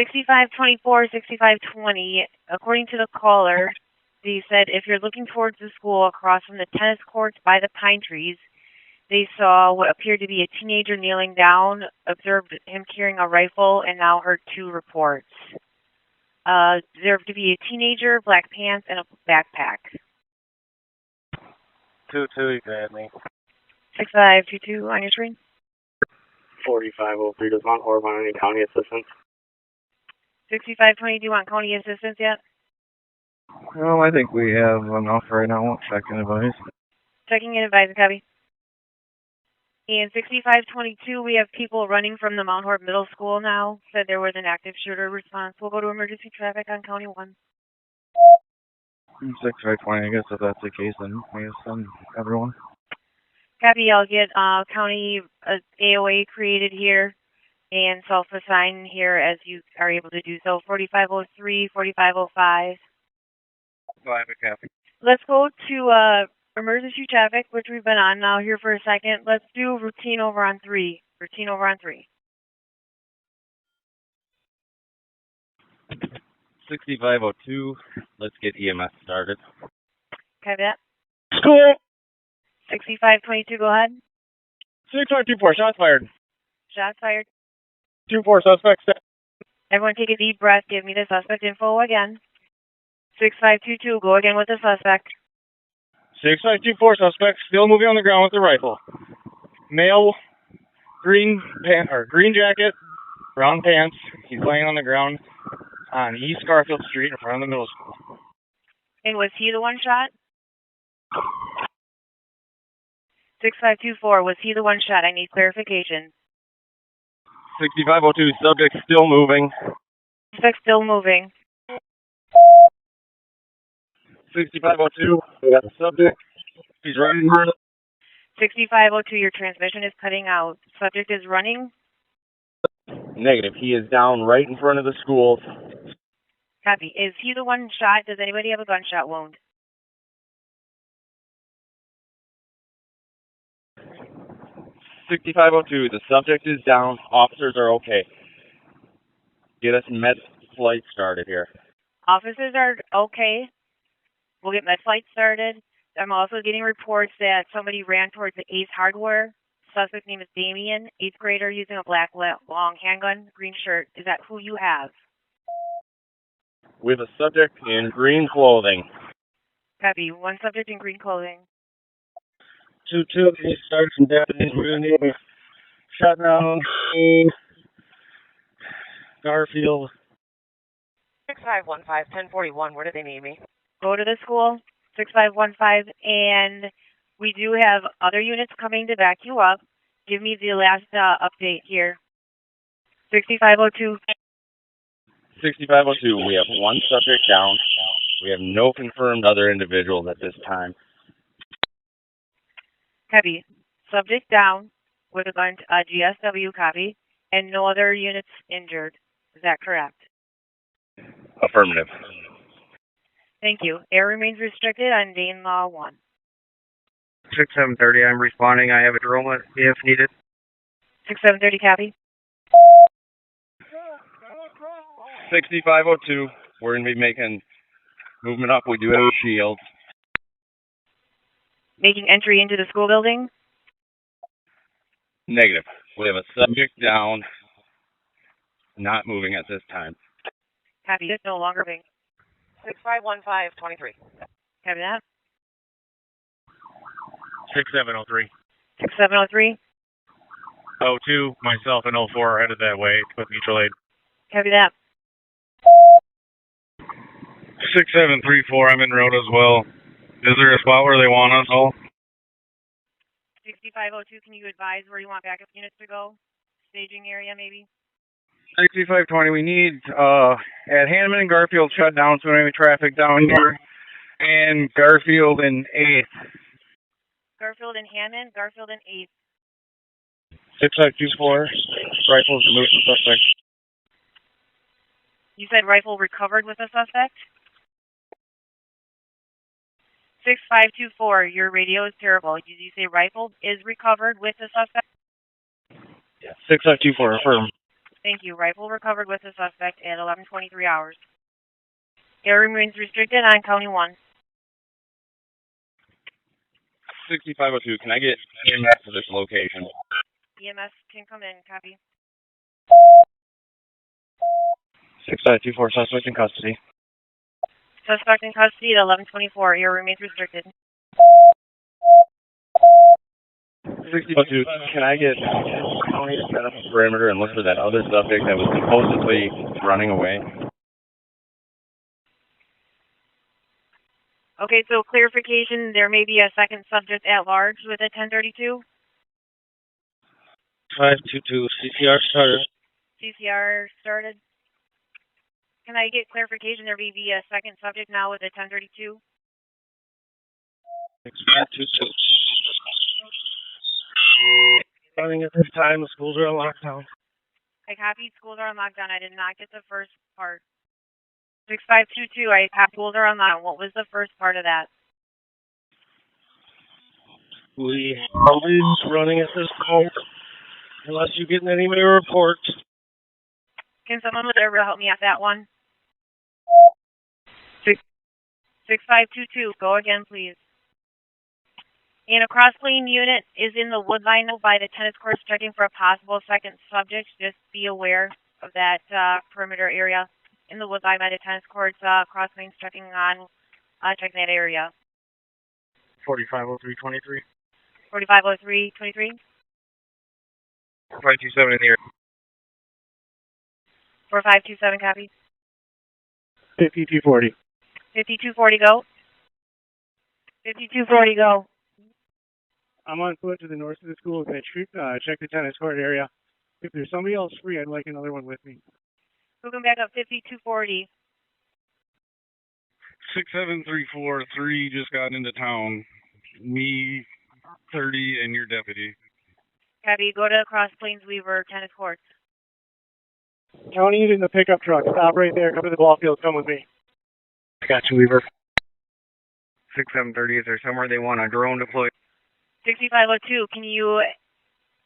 6524, 6520, according to the caller, they said if you're looking towards the school across from the tennis courts by the pine trees, they saw what appeared to be a teenager kneeling down, observed him carrying a rifle, and now heard 2 reports. Observed to be a teenager, black pants, and a backpack. 2-2, you got me. 6522 on your screen. 4503, does Mount Horeb want any county assistance? 6520, do you want county assistance yet? Well, I think we have enough right now. We'll check and advise. Checking in, advising, copy. And 6522, we have people running from the Mount Horeb Middle School now. Said there was an active shooter response. We'll go to emergency traffic on County 1. 6520, I guess if that's the case, then I guess send everyone. Copy, I'll get county AOA created here and self-assign here as you are able to do so. 4503, 4505. 5, copy. Let's go to emergency traffic, which we've been on now here for a second. Let's do routine over on 3. Routine over on 3. 6502, let's get EMS started. Copy that. School! 6522, go ahead. 6524, shots fired. Shots fired. 2-4, suspects. Everyone take a deep breath. Give me the suspect info again. 6522, go again with the suspect. 6524, suspect still moving on the ground with the rifle. Male, green jacket, brown pants. He's laying on the ground on East Garfield Street in front of the middle school. And was he the one shot? 6524, was he the one shot? I need clarification. 6502, subject still moving. Suspect still moving. 6502, we got the subject. He's running. 6502, your transmission is cutting out. Subject is running. Negative. He is down right in front of the school. Copy. Is he the one shot? Does anybody have a gunshot wound? 6502, the subject is down. Officers are okay. Get us med flight started here. Officers are okay. We'll get med flight started. I'm also getting reports that somebody ran towards the Ace Hardware. Suspect name is Damien, 8th grader, using a black long handgun, green shirt. Is that who you have? We have a subject in green clothing. Copy. One subject in green clothing. 2-2, he starts from deputies. We're going to need a shut down. Garfield. 6515, 1041, where did they need me? Go to the school, 6515, and we do have other units coming to back you up. Give me the last update here. 6502. 6502, we have one subject down. We have no confirmed other individuals at this time. Copy. Subject down with a gun, GSW, copy, and no other units injured. Is that correct? Affirmative. Thank you. Air remains restricted on Dane Law 1. 6730, I'm responding. I have a drill if needed. 6730, copy. 6502, we're going to be making movement up. We do have shields. Making entry into the school building? Negative. We have a subject down, not moving at this time. Copy. It's no longer being. 6515, 23. Copy that. 6703. 6703. 02, myself and 04 are headed that way with mutual aid. Copy that. 6734, I'm en route as well. Is there a spot where they want us all? 6502, can you advise where you want backup units to go? Staging area, maybe? 6520, we need at Hanneman and Garfield shut down, so any traffic down here. And Garfield and 8th. Garfield and Hammond, Garfield and 8th. 6524, rifles removed from suspect. You said rifle recovered with the suspect? 6524, your radio is terrible. Did you say rifle is recovered with the suspect? Yeah, 6524, affirm. Thank you. Rifle recovered with the suspect at 11:23 hours. Area remains restricted on County 1. 6502, can I get EMS to this location? EMS can come in. Copy. 6524, suspect in custody. Suspect in custody at 11:24. Area remains restricted. 6502, can I get county to set up a perimeter and look for that other subject that was supposedly running away? Okay, so clarification, there may be a second subject at large with a 1032. 522, CCR started. CCR started. Can I get clarification, there may be a second subject now with a 1032? 6522. Running at this time, the schools are on lockdown. I copied schools are on lockdown. I did not get the first part. 6522, I copied schools are on lockdown. What was the first part of that? We are running at this point, unless you're getting any more reports. Can someone with Airville help me at that one? 6522, go again, please. And a cross-lane unit is in the wood line by the tennis courts checking for a possible second subject. Just be aware of that perimeter area in the wood line by the tennis courts. Cross-lanes checking on checking that area. 450323. 450323. 527 in the air. 4527, copy. 5240. 5240, go. 5240, go. I'm on foot to the north of the school. Can I check the tennis court area? If there's somebody else free, I'd like another one with me. Who can back up 5240? 67343 just got into town. Me, 30, and your deputy. Copy, go to Cross Plains Weaver tennis courts. County in the pickup truck. Stop right there. Come to the ball field. Come with me. I got you, Weaver. 6730, is there somewhere they want a drone deployed? 6502, can you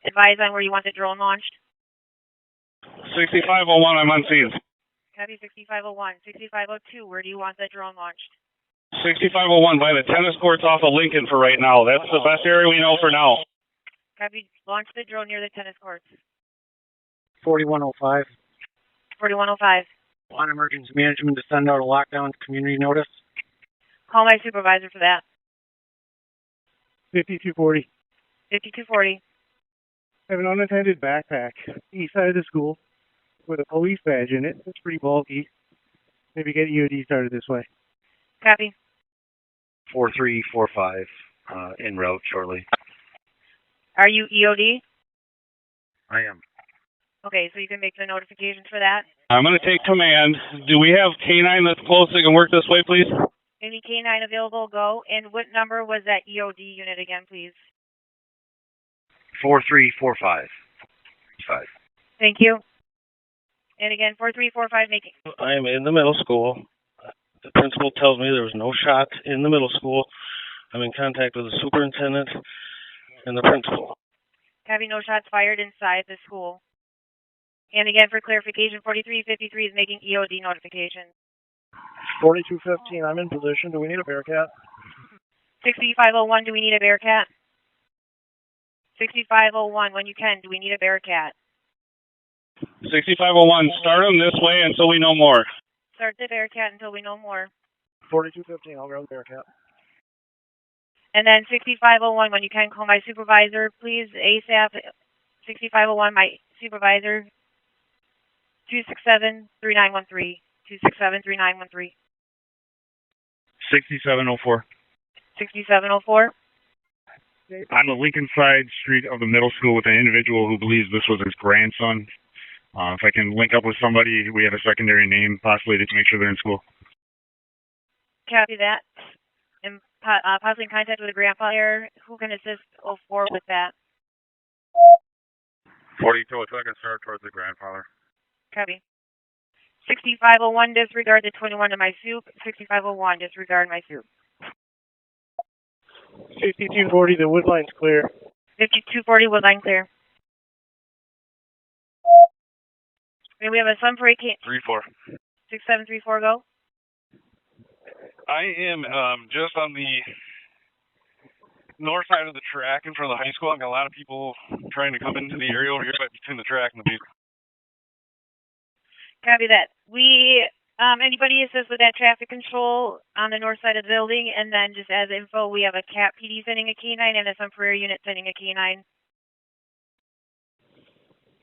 advise on where you want the drone launched? 6501, I'm on scene. Copy 6501. 6502, where do you want the drone launched? 6501 by the tennis courts off of Lincoln for right now. That's the best area we know for now. Copy, launch the drone near the tennis courts. 4105. 4105. Want emergency management to send out a lockdown community notice? Call my supervisor for that. 5240. 5240. I have an unattended backpack east side of the school with a police badge in it. It's pretty bulky. Maybe get EOD started this way. Copy. 4345, en route shortly. Are you EOD? I am. Okay, so you can make the notifications for that. I'm going to take command. Do we have K9 that's close that can work this way, please? Any K9 available, go. And what number was that EOD unit again, please? 4345. 5. Thank you. And again, 4345 making. I am in the middle school. The principal tells me there was no shot in the middle school. I'm in contact with the superintendent and the principal. Having no shots fired inside the school. And again, for clarification, 4353 is making EOD notification. 4215, I'm in position. Do we need a Bearcat? 6501, do we need a Bearcat? 6501, when you can, do we need a Bearcat? 6501, start them this way until we know more. Start the Bearcat until we know more. 4215, I'll grab the Bearcat. And then 6501, when you can, call my supervisor, please, ASAP. 6501, my supervisor, 267-3913. 267-3913. 6704. 6704. On the Lincoln side street of the middle school with an individual who believes this was his grandson. If I can link up with somebody, we have a secondary name, possibly to make sure they're in school. Copy that. And possibly in contact with a grandpa here. Who can assist 04 with that? 4202, I can start towards the grandfather. Copy. 6501, disregard the 21 to my soup. 6501, disregard my soup. 5240, the wood line's clear. 5240, wood line clear. And we have a Sun Parade 3-4. 6734, go. I am just on the north side of the track in front of the high school. I've got a lot of people trying to come into the area over here between the track and the beach. Copy that. We, anybody assist with that traffic control on the north side of the building, and then just as info, we have a CAP PD sending a K9 and a Sun Prairie unit sending a K9.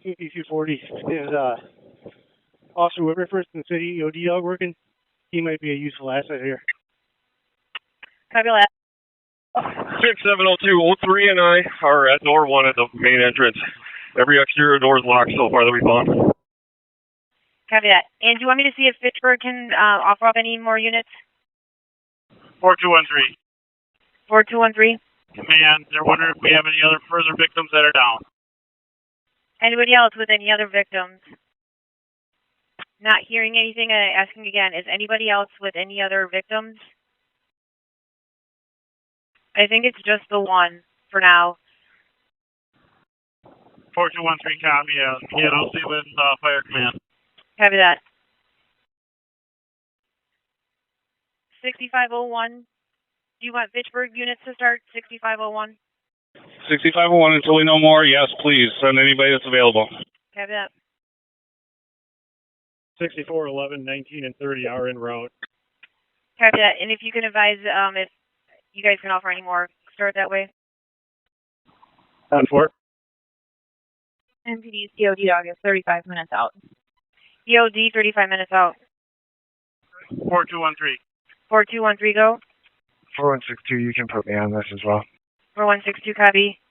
5240 is Officer Whitmer first in the city, EOD dog working. He might be a useful asset here. Copy that. 6702-03 and I are at door 1 at the main entrance. Every exterior door is locked so far that we found. Copy that. And do you want me to see if Fitchburg can offer up any more units? 4213. 4213. Command, they're wondering if we have any other further victims that are down. Anybody else with any other victims? Not hearing anything, asking again, is anybody else with any other victims? I think it's just the one for now. 4213, copy. I'll see with Fire Command. Copy that. 6501. Do you want Fitchburg units to start? 6501. 6501 until we know more. Yes, please send anybody that's available. Copy that. 6411, 19, and 30 are en route. Copy that. And if you can advise if you guys can offer any more, start that way. 10-4. MPD's DOD dog is 35 minutes out. EOD 35 minutes out. 4213. 4213, go. 4162, you can put me on this as well. 4162, copy.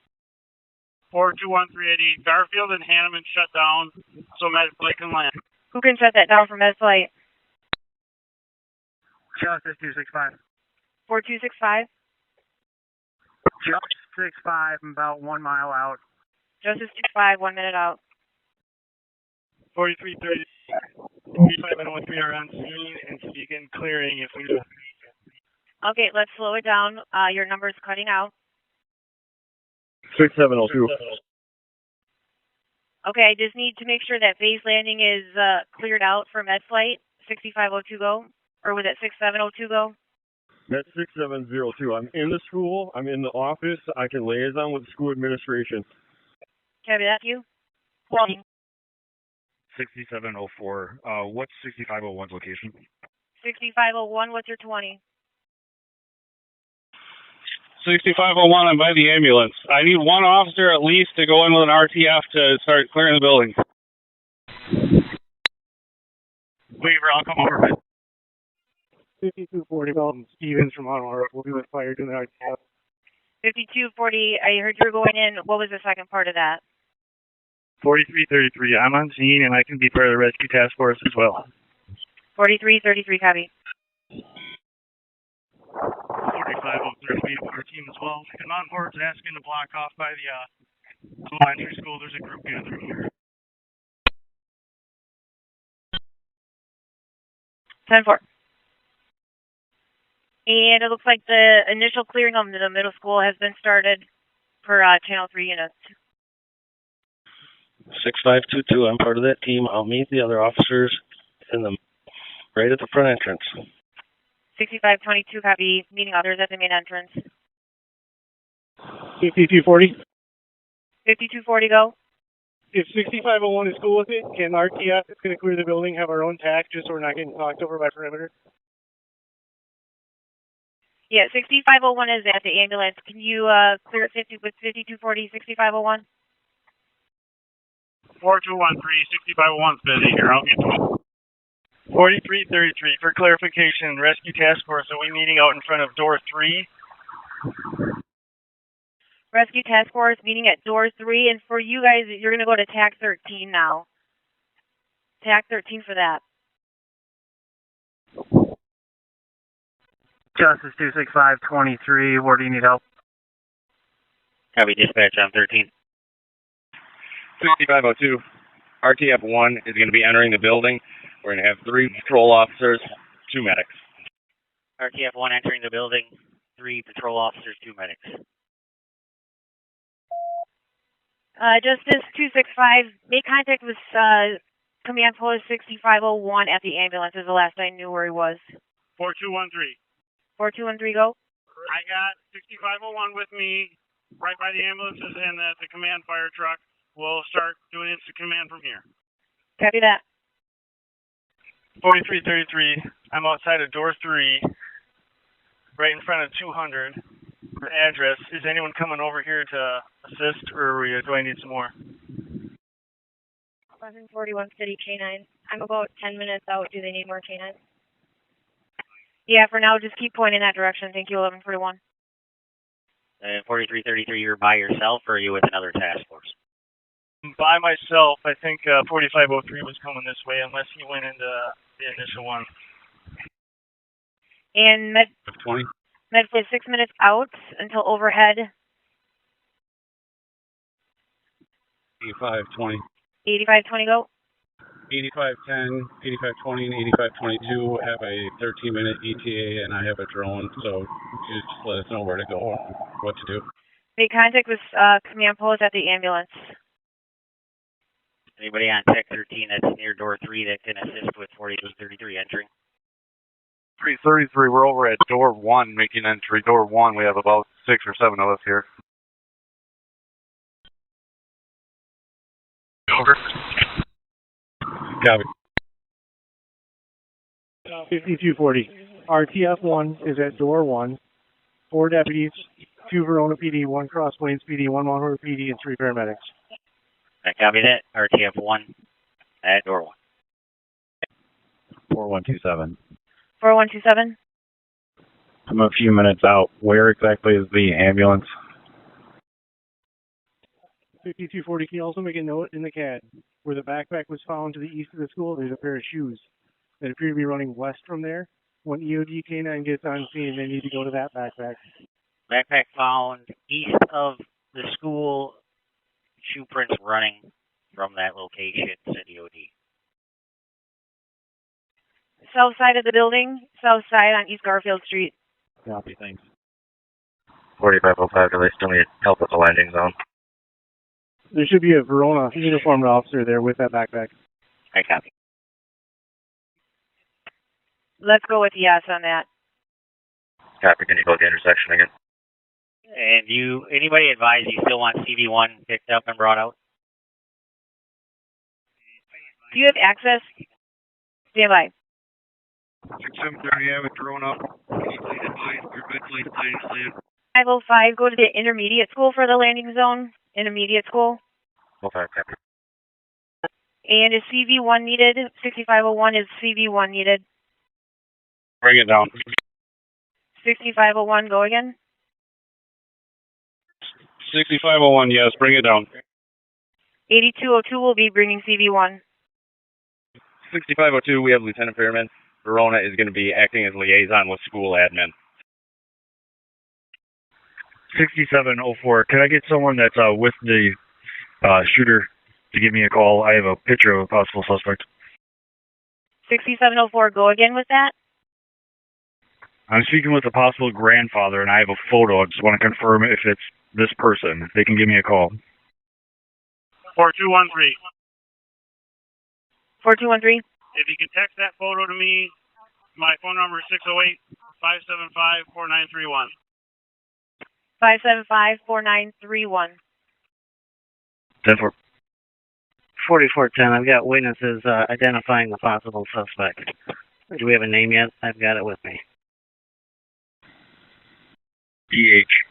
421380. Garfield and Hanneman shut down, so Medflight can land. Who can shut that down for MedFlight? Justice 265. 4265. Justice 65, about 1 mile out. Justice 25, 1 minute out. 4330. 45 3 on scene and speaking clearing if we do. Okay, let's slow it down. Your number's cutting out. 6702. Okay, I just need to make sure that base landing is cleared out for MedFlight. 6502, go. Or was it 6702, go? That's 6702. I'm in the school. I'm in the office. I can liaison with the school administration. Copy that, you? 6704. What's 6501's location? 6501, what's your 20? 6501, I'm by the ambulance. I need one officer at least to go in with an RTF to start clearing the building. Weaver, I'll come over. 5240, Stevens from Mount Horeb will be with fire doing the RTF. 5240, I heard you were going in. What was the second part of that? 4333. I'm on scene and I can be part of the rescue task force as well. 4333, copy. 4503 with our team as well. And Mount Horeb's asking to block off by the elementary school. There's a group gathering here. 10-4. And it looks like the initial clearing of the middle school has been started per Channel 3 units. 6522, I'm part of that team. I'll meet the other officers right at the front entrance. 6522, copy. Meeting others at the main entrance. 5240. 5240, go. If 6501 is cool with it, can RTF, it's going to clear the building, have our own tack just so we're not getting knocked over by perimeter? Yeah, 6501 is at the ambulance. Can you clear it 5240, 6501? 4213, 6501's busy here. I'll get to it. 4333, for clarification, rescue task force, are we meeting out in front of door 3? Rescue task force meeting at door 3, and for you guys, you're going to go to TAC 13 now. TAC 13 for that. Justice 26523, where do you need help? Copy dispatch on 13. 6502, RTF 1 is going to be entering the building. We're going to have 3 patrol officers, 2 medics. RTF 1 entering the building, 3 patrol officers, 2 medics. Justice 265, make contact with Command post 6501 at the ambulance is the last I knew where he was. 4213. 4213, go. I got 6501 with me right by the ambulances and the command fire truck. We'll start doing instant command from here. Copy that. 4333. I'm outside of door 3, right in front of 200. Address. Is anyone coming over here to assist, or do I need some more? 1141 City K9. I'm about 10 minutes out. Do they need more K9? Yeah, for now, just keep pointing that direction. Thank you, 1141. 4333, you're by yourself, or are you with another task force? By myself. I think 4503 was coming this way, unless he went into the initial one. And med for 6 minutes out until overhead. 8520. 8520, go. 8510, 8520, and 8522 have a 13-minute ETA, and I have a drone, so you just let us know where to go, what to do. Make contact with command post at the ambulance. Anybody on Tech 13 that's near door 3 that can assist with 4333 entering? 333, we're over at door 1 making entry. Door 1, we have about 6 or 7 of us here. Over. Copy. 5240. RTF1 is at door 1. 4 deputies, 2 Verona PD, 1 Cross Plains PD, 1 Mount Horeb PD, and 3 paramedics. I copy that. RTF1 at door 1. 4127. 4127. I'm a few minutes out. Where exactly is the ambulance? 5240, can you also make a note in the CAD? Where the backpack was found to the east of the school, there's a pair of shoes that appear to be running west from there. When EOD K9 gets on scene, they need to go to that backpack. Backpack found east of the school. Shoe prints running from that location, said EOD. South side of the building, south side on East Garfield Street. Copy, thanks. 4505, do they still need help with the landing zone? There should be a Verona uniformed officer there with that backpack. I copy. Let's go with yes on that. Copy, can you go to the intersection again? And anybody advise you still want CV1 picked up and brought out? Do you have access? Stand by. 6730, I have a drone up. Please advise, your bed please, 505, go to the intermediate school for the landing zone. Intermediate school. 05, copy. And is CV1 needed? 6501 is CV1 needed. Bring it down. 6501, go again. 6501, yes, bring it down. 8202 will be bringing CV1. 6502, we have Lieutenant Fairman. Verona is going to be acting as liaison with school admin. 6704, can I get someone that's with the shooter to give me a call? I have a picture of a possible suspect. 6704, go again with that. I'm speaking with a possible grandfather, and I have a photo. I just want to confirm if it's this person. If they can give me a call. 4213. 4213. If you can text that photo to me, my phone number is 608-575-4931. 575-4931. 10-4. 4410, I've got witnesses identifying the possible suspect. Do we have a name yet? I've got it with me. PH.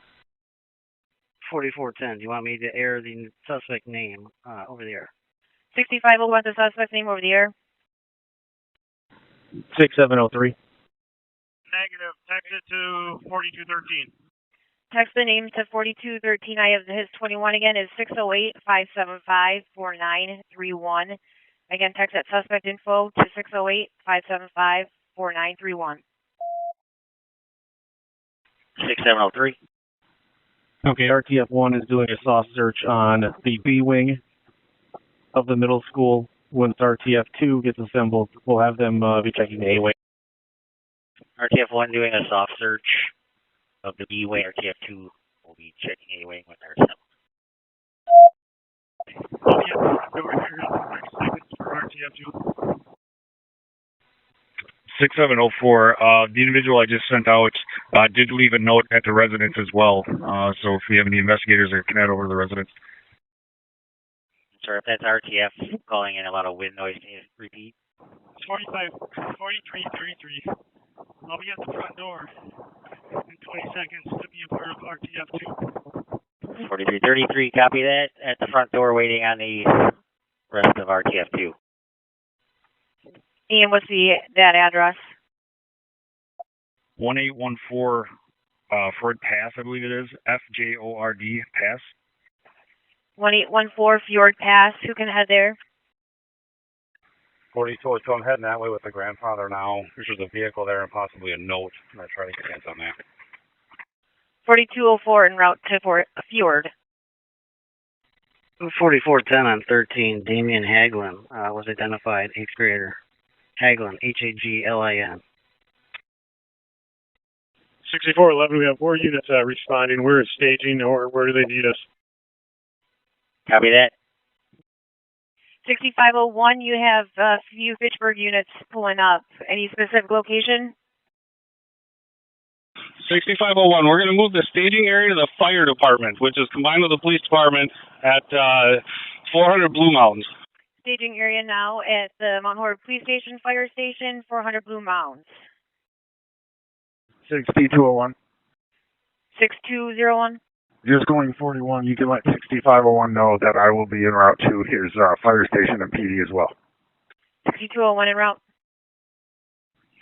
4410, do you want me to air the suspect name over the air? 6501, the suspect name over the air. 6703. Negative. Text it to 4213. Text the name to 4213. I have his 21 again is 608-575-4931. Again, text that suspect info to 608-575-4931. 6703. Okay, RTF1 is doing a soft search on the B wing of the middle school. Once RTF2 gets assembled, we'll have them be checking the A wing. RTF1 doing a soft search of the B wing. RTF2 will be checking A wing when they're assembled. RTF2. 6704. The individual I just sent out did leave a note at the residence as well. So if we have any investigators that can head over to the residence. Sir, if that's RTF calling in a lot of wind noise, can you repeat? 4333. I'll be at the front door in 20 seconds to be a part of RTF2. 4333, copy that. At the front door waiting on the rest of RTF2. Ian, what's that address? 1814 Ford Pass, I believe it is. FJORD Pass. 1814 Fjord Pass. Who can head there? 4202, I'm heading that way with the grandfather now. There's a vehicle there and possibly a note. I'm going to try to get hands on that. 4204 en route to Fjord. 4410 on 13, Damian Haglin was identified, 8th grader. Haglin, Haglin. 6411, we have 4 units responding. Where is staging, or where do they need us? Copy that. 6501, you have a few Fitchburg units pulling up. Any specific location? 6501, we're going to move the staging area to the fire department, which is combined with the police department at 400 Blue Mountains. Staging area now at the Mount Horeb Police Station, Fire Station, 400 Blue Mountains. 6201. 6201. Just going 41, you can let 6501 know that I will be en route to his fire station and PD as well. 6201 en route.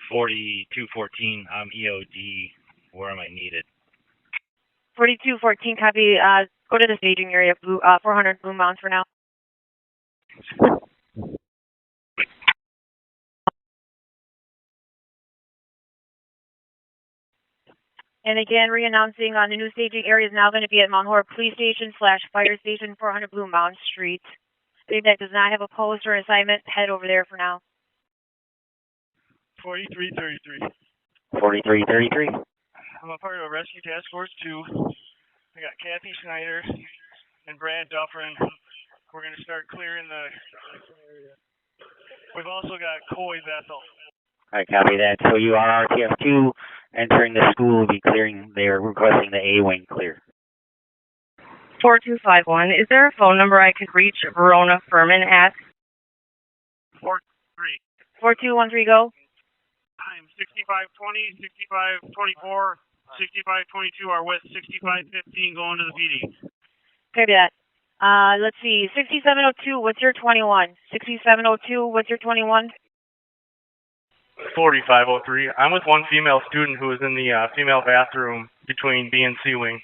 4214, I'm EOD. Where am I needed? 4214, copy. Go to the staging area, 400 Blue Mountains for now. And again, re-announcing on the new staging area is now going to be at Mount Horeb Police Station / Fire Station, 400 Blue Mountain Street. If that does not have a post or assignment, head over there for now. 4333. 4333. I'm a part of a Rescue Task Force 2. I got Kathy Schneider and Brad Dufferin. We're going to start clearing the area. We've also got Coy Bethel. All right, copy that. So you are RTF2 entering the school. Will be clearing. They are requesting the A wing clear. 4251. Is there a phone number I could reach Verona Furman at? 43. 4213, go. I'm 6520, 6524, 6522 are with 6515 going to the PD. Copy that. Let's see. 6702, what's your 21? 6702, what's your 21? 4503. I'm with one female student who is in the female bathroom between B and C wing.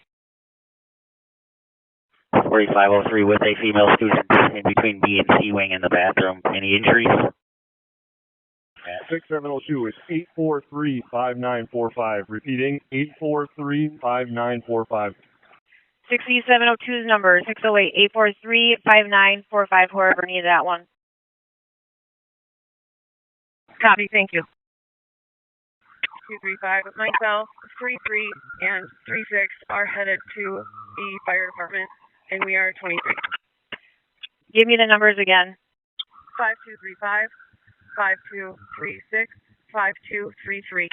4503 with a female student in between B and C wing in the bathroom. Any injuries? 6702 is 843-5945. Repeating, 843-5945. 6702's number, 608-843-5945, whoever needs that one. Copy, thank you. 235 with myself, 33 and 36 are headed to the fire department, and we are 23. Give me the numbers again. 5235, 5236, 5233.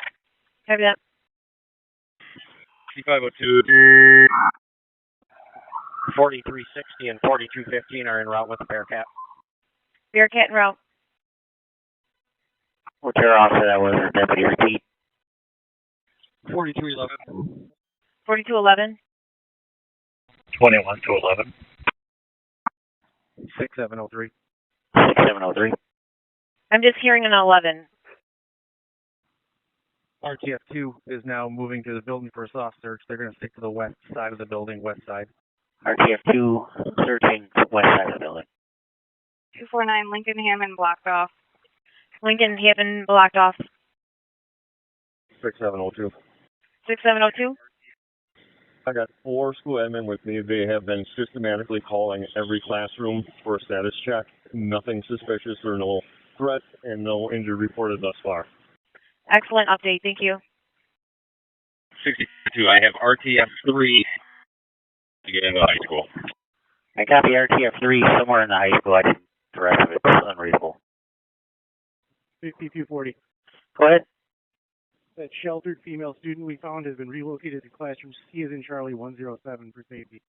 Copy that. 6502. 4360 and 4215 are en route with the Bearcat. Bearcat en route. Whichever officer that was, deputy, repeat. 4311. 4211. 21 to 11. 6703. 6703. I'm just hearing an 11. RTF2 is now moving to the building for a soft search. They're going to stick to the west side of the building, west side. RTF2 searching west side of the building. 249 Lincoln Hammond blocked off. Lincoln Hammond blocked off. 6702. 6702. I got 4 school admin with me. They have been systematically calling every classroom for a status check. Nothing suspicious or no threat and no injury reported thus far. Excellent update. Thank you. 62. I have RTF3 to get into high school. I copy RTF3 somewhere in the high school. The rest of it's unreadable. 5240. Go ahead. That sheltered female student we found has been relocated to classroom C as in Charlie 107 for safety.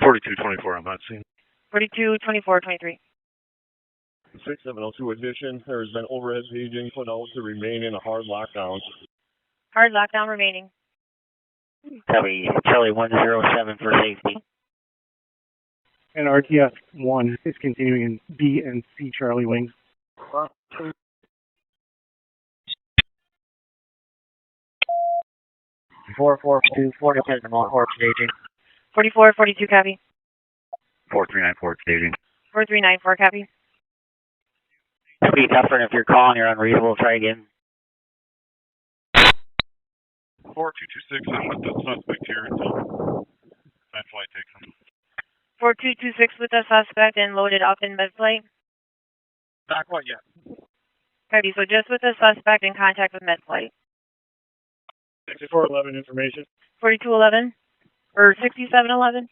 4224, I'm not seeing. 422423. 6702 addition. There has been overhead paging put out to remain in a hard lockdown. Hard lockdown remaining. Copy. Charlie 107 for safety. And RTF 1 is continuing in B and C Charlie wings. 442 4010 Mount Horeb staging. 4442 copy. 4394 staging. 4394 copy. Be tougher, and if you're calling, you're unreadable. Try again. 4226, I'm with the suspect here until that flight takes him. 4226 with the suspect and loaded up in MedFlight. Not quite yet. Copy. So just with the suspect in contact with MedFlight. 6411 information. 4211 or 6711.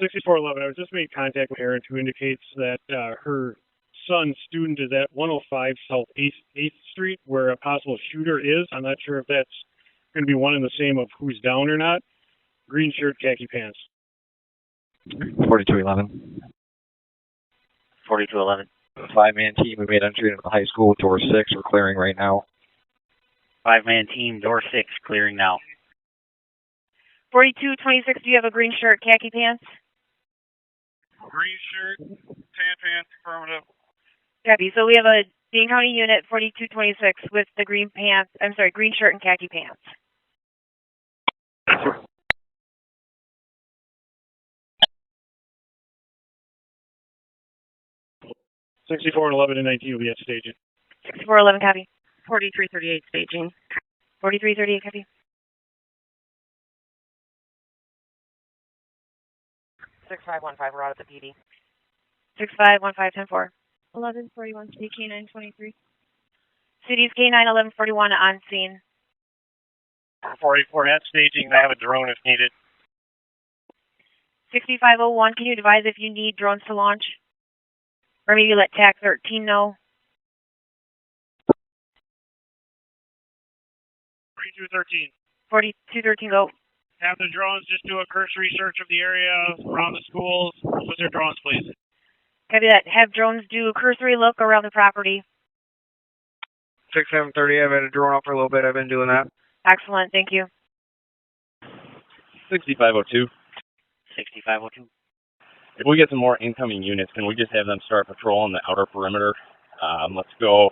6411. I was just made contact with a parent who indicates that her son's student is at 105 South 8th Street, where a possible shooter is. I'm not sure if that's going to be one and the same of who's down or not. Green shirt, khaki pants. 4211. 4211. 5-man team. We made entry into the high school with door 6. We're clearing right now. 5-man team, door 6, clearing now. 4226, do you have a green shirt, khaki pants? Green shirt, tan pants, affirmative. Copy. So we have a Dane County unit 4226 with the green pants. I'm sorry, green shirt and khaki pants. Sixty-four 11 and 19 will be at staging. 6411 copy. 4338 staging. 4338 copy. 6515, we're out at the PD. 651510-4. 1141 city K923. Cities K9 1141 on scene. 484 at staging. I have a drone if needed. 6501, can you advise if you need drones to launch? Or maybe let TAC 13 know. 4213. 4213 go. Have the drones just do a cursory search of the area around the schools. With their drones, please. Copy that. Have drones do a cursory look around the property. 6730, I've had a drone up for a little bit. I've been doing that. Excellent. Thank you. 6502. 6502. If we get some more incoming units, can we just have them start patrolling the outer perimeter? Let's go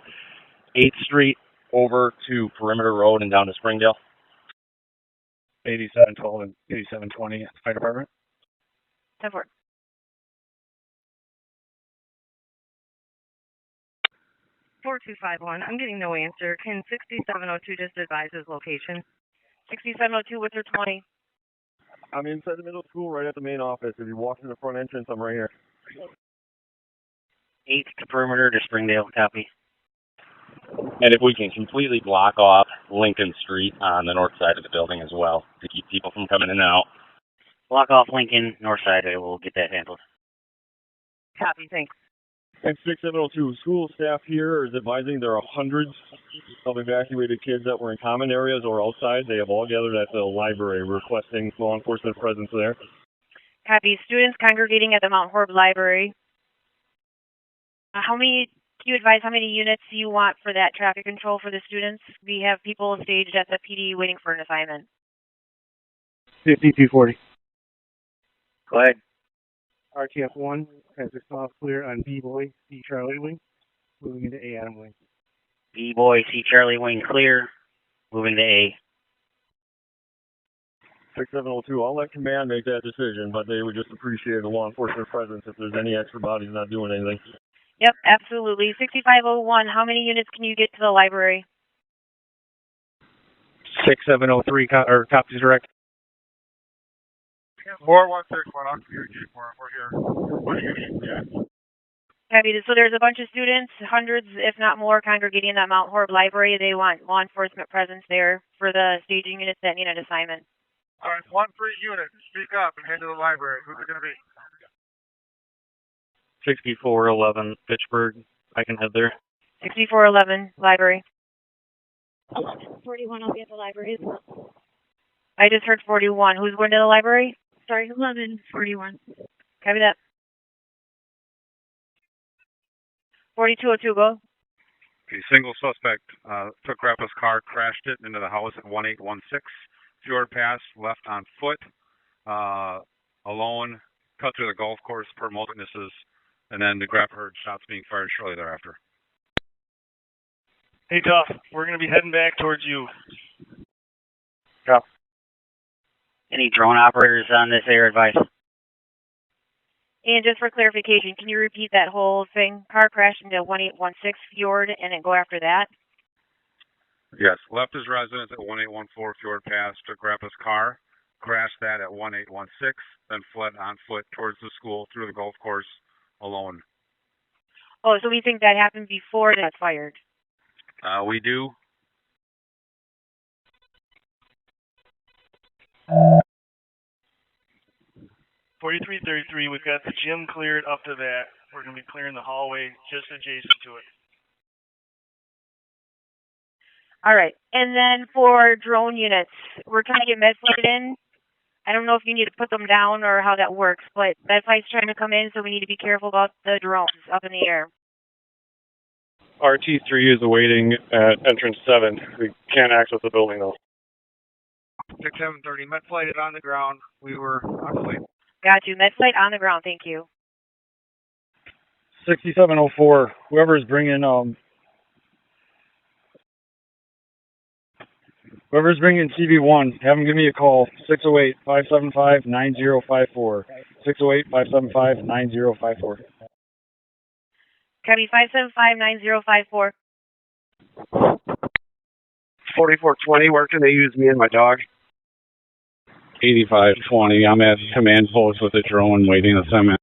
8th Street over to Perimeter Road and down to Springdale. 8712 and 8720 fire department. 10-4. Four 4251. I'm getting no answer. Can 6702 just advise his location? 6702 with your 20. I'm inside the middle school right at the main office. If you walk through the front entrance, I'm right here. 8th to Perimeter to Springdale, copy. And if we can completely block off Lincoln Street on the north side of the building as well to keep people from coming in and out. Block off Lincoln, north side, we'll get that handled. Copy, thanks. And 6702, school staff here is advising there are hundreds of evacuated kids that were in common areas or outside. They have all gathered at the library requesting law enforcement presence there. Copy. Students congregating at the Mount Horeb Library. Can you advise how many units you want for that traffic control for the students? We have people staged at the PD waiting for an assignment. 5240. Go ahead. RTF 1 has a soft clear on B-Boy, C Charlie wing, moving into A Adam wing. B-Boy, C Charlie wing clear, moving to A. 6702, I'll let command make that decision, but they would just appreciate a law enforcement presence if there's any extra bodies not doing anything. Yep, absolutely. 6501, how many units can you get to the library? 6703, or copies direct. 4161, I'll communicate for it. We're here. Copy. So there's a bunch of students, hundreds, if not more, congregating at Mount Horeb Library. They want law enforcement presence there for the staging units that need an assignment. All right, one free unit. Speak up and head to the library. Who's it going to be? 6411 Fitchburg. I can head there. 6411, library. 41, I'll be at the library as well. I just heard 41. Who's going to the library? Sorry, 11, 41. Copy that. 4202, go. Okay, single suspect took Grandpa's car, crashed it into the house at 1816 Fjord Pass, left on foot, alone, cut through the golf course per witnesses, and then the Grandpa heard shots being fired shortly thereafter. Hey, Tough, we're going to be heading back towards you. Go. Any drone operators on this air advice? And just for clarification, can you repeat that whole thing? Car crashed into 1816 Fjord and then go after that? Yes, left his residence at 1814 Fjord Pass, took Grandpa's car, crashed that at 1816, then fled on foot towards the school through the golf course alone. Oh, so we think that happened before that fired? We do. Uh, 4333, we've got the gym cleared up to that. We're going to be clearing the hallway just adjacent to it. All right. And then for drone units, we're trying to get MedFlight in. I don't know if you need to put them down or how that works, but MedFlight's trying to come in, so we need to be careful about the drones up in the air. RT3 is awaiting at entrance 7. We can't access the building, though. 6730, MedFlight is on the ground. We were on flight. Got you. MedFlight on the ground. Thank you. 6704, whoever's bringing CV1, have them give me a call. 608-575-9054. 608-575-9054. Copy 575-9054. 4420, where can they use me and my dog? 8520, I'm at command post with a drone waiting assignment.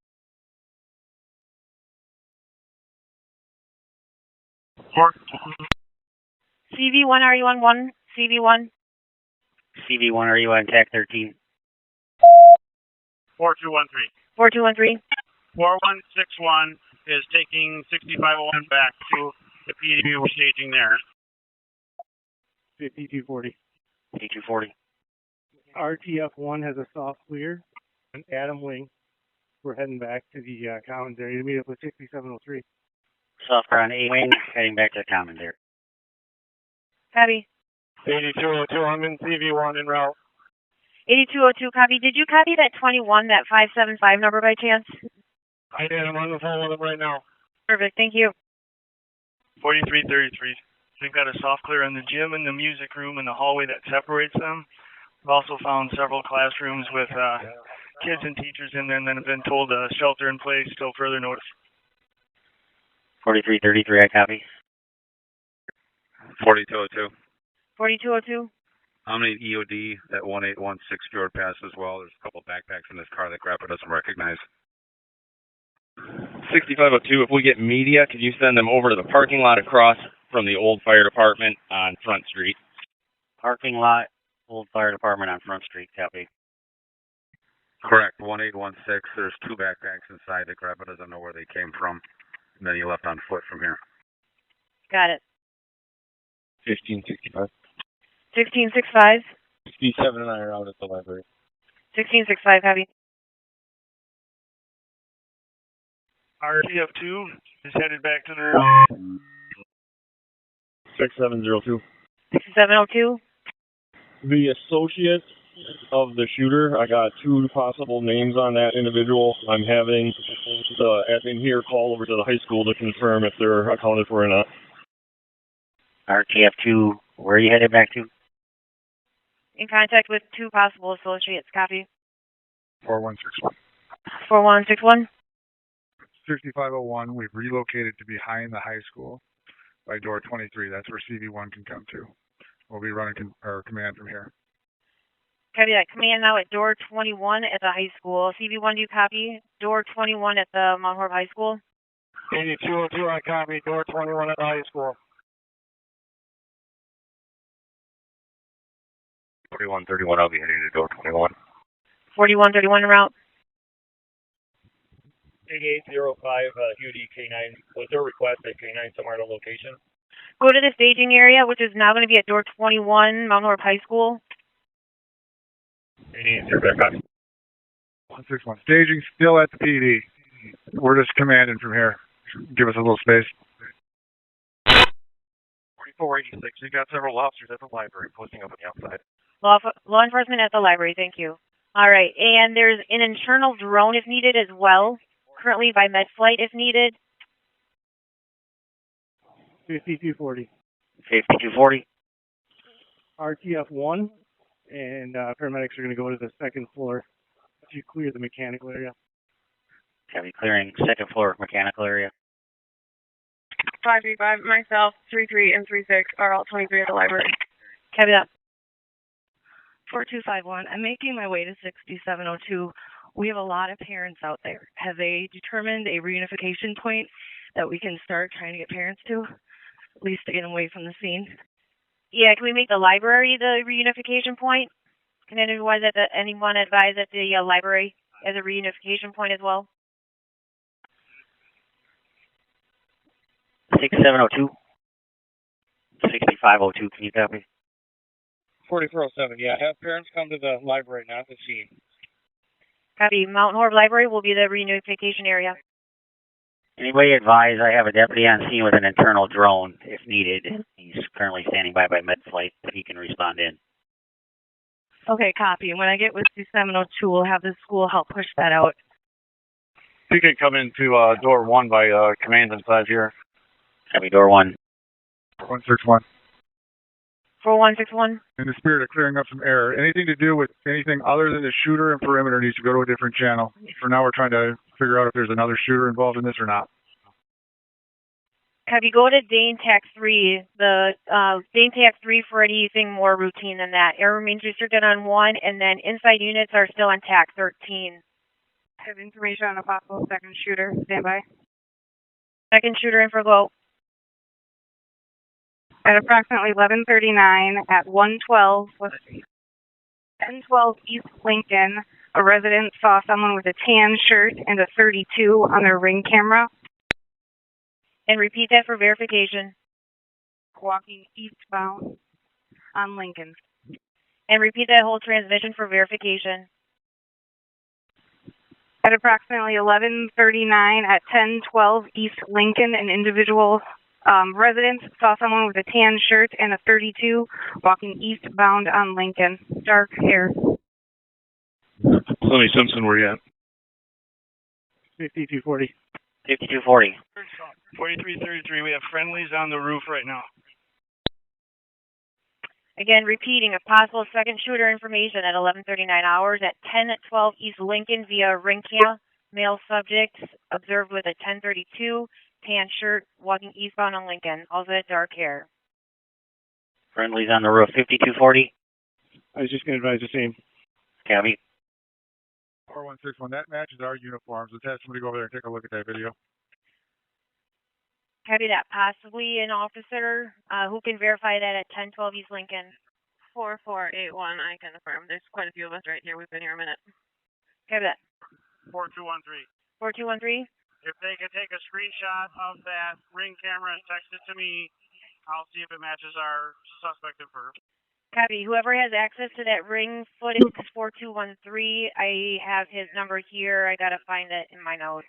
CV1, are you on 1? CV1? CV1, are you on TAC 13? 4213. 4213. 4161 is taking 6501 back to the PD we're staging there. 5240. 5240. RTF1 has a soft clear. And Adam Wing, we're heading back to the Commons area to meet up with 6703. Software on A-Wing, heading back to the Commons area. Copy. 8202, I'm in CV1 en route. 8202, copy. Did you copy that 21, that 575 number by chance? I did. I'm on the phone with him right now. Perfect. Thank you. 4333, we've got a soft clear in the gym and the music room and the hallway that separates them. We've also found several classrooms with kids and teachers in there and then have been told to shelter in place till further notice. 4333, I copy. 4202. 4202. I'm in EOD at 1816 Fjord Pass as well. There's a couple of backpacks in this car that Grandpa doesn't recognize. 6502, if we get media, could you send them over to the parking lot across from the old fire department on Front Street? Parking lot, old fire department on Front Street, copy. Correct, 1816. There's two backpacks inside that Grandpa doesn't know where they came from. And then he left on foot from here. Got it. 1565. 1665. 67 and I are out at the library. 1665, copy. RTF2 is headed back to the 6702. 6702. The associate of the shooter, I got two possible names on that individual. I'm having the admin here call over to the high school to confirm if they're accounted for or not. RTF2, where are you headed back to? In contact with two possible associates, copy. 4161. 4161. 6501, we've relocated to behind the high school by door 23. That's where CV1 can come to. We'll be running our command from here. Copy that. Command now at door 21 at the high school. CV1, do you copy? Door 21 at the Mount Horeb High School. 8202, I copy. Door 21 at the high school. 4131, I'll be heading to door 21. 4131 en route. 8805 UD K9. Was there a request at K9 somewhere at a location? Go to the staging area, which is now going to be at door 21, Mount Horeb High School. 8805. 161. Staging still at the PD. We're just commanding from here. Give us a little space. 4486. You got several officers at the library posting up on the outside. Law enforcement at the library, thank you. All right, and there's an internal drone if needed as well, currently by MedFlight if needed. 5240. 5240. RTF 1, and paramedics are going to go to the second floor to clear the mechanical area. Copy, clearing second floor mechanical area. 535, myself, 33 and 36 are all 23 at the library. Copy that. 4251, I'm making my way to 6702. We have a lot of parents out there. Have they determined a reunification point that we can start trying to get parents to, at least to get them away from the scene? Yeah, can we make the library the reunification point? Can anyone advise that the library as a reunification point as well? 6702. 6502, can you copy? 4407, yeah. Have parents come to the library, not the scene. Copy. Mount Horeb Library will be the reunification area. Anybody advise I have a deputy on scene with an internal drone if needed. He's currently standing by MedFlight, but he can respond in. Okay, copy. And when I get with 2702, we'll have the school help push that out. You can come into door 1 by command inside here. Copy, door 1. 161. 4161. In the spirit of clearing up some error, anything to do with anything other than the shooter and perimeter needs to go to a different channel. For now, we're trying to figure out if there's another shooter involved in this or not. Have you go to Dane Tac 3, the Dane Tac 3 for anything more routine than that. Air remains restricted on 1, and then inside units are still on Tac 13. I have information on a possible second shooter. Stand by. Second shooter in for go. At approximately 11:39 at 1012 East Lincoln, a resident saw someone with a tan shirt and a 32 on their ring camera. And repeat that for verification. Walking eastbound on Lincoln. And repeat that whole transmission for verification. At approximately 11:39 at 1012 East Lincoln, an individual resident saw someone with a tan shirt and a 32 walking eastbound on Lincoln. Dark hair. Sonny Simpson, where you at? 5240. 5240. 4333, we have friendlies on the roof right now. Again, repeating, a possible second shooter information at 11:39 hours at 1012 East Lincoln via ring cam. Male subject observed with a 1032, tan shirt, walking eastbound on Lincoln. Also had dark hair. Friendlies on the roof. 5240. I was just going to advise the same. Copy. 4161, that matches our uniforms. Let's have somebody go over there and take a look at that video. Copy that. Possibly an officer who can verify that at 1012 East Lincoln. 4481, I can affirm. There's quite a few of us right here. We've been here a minute. Copy that. 4213. 4213. If they could take a screenshot of that ring camera and text it to me, I'll see if it matches our suspect first. Copy. Whoever has access to that ring footage is 4213. I have his number here. I got to find it in my notes.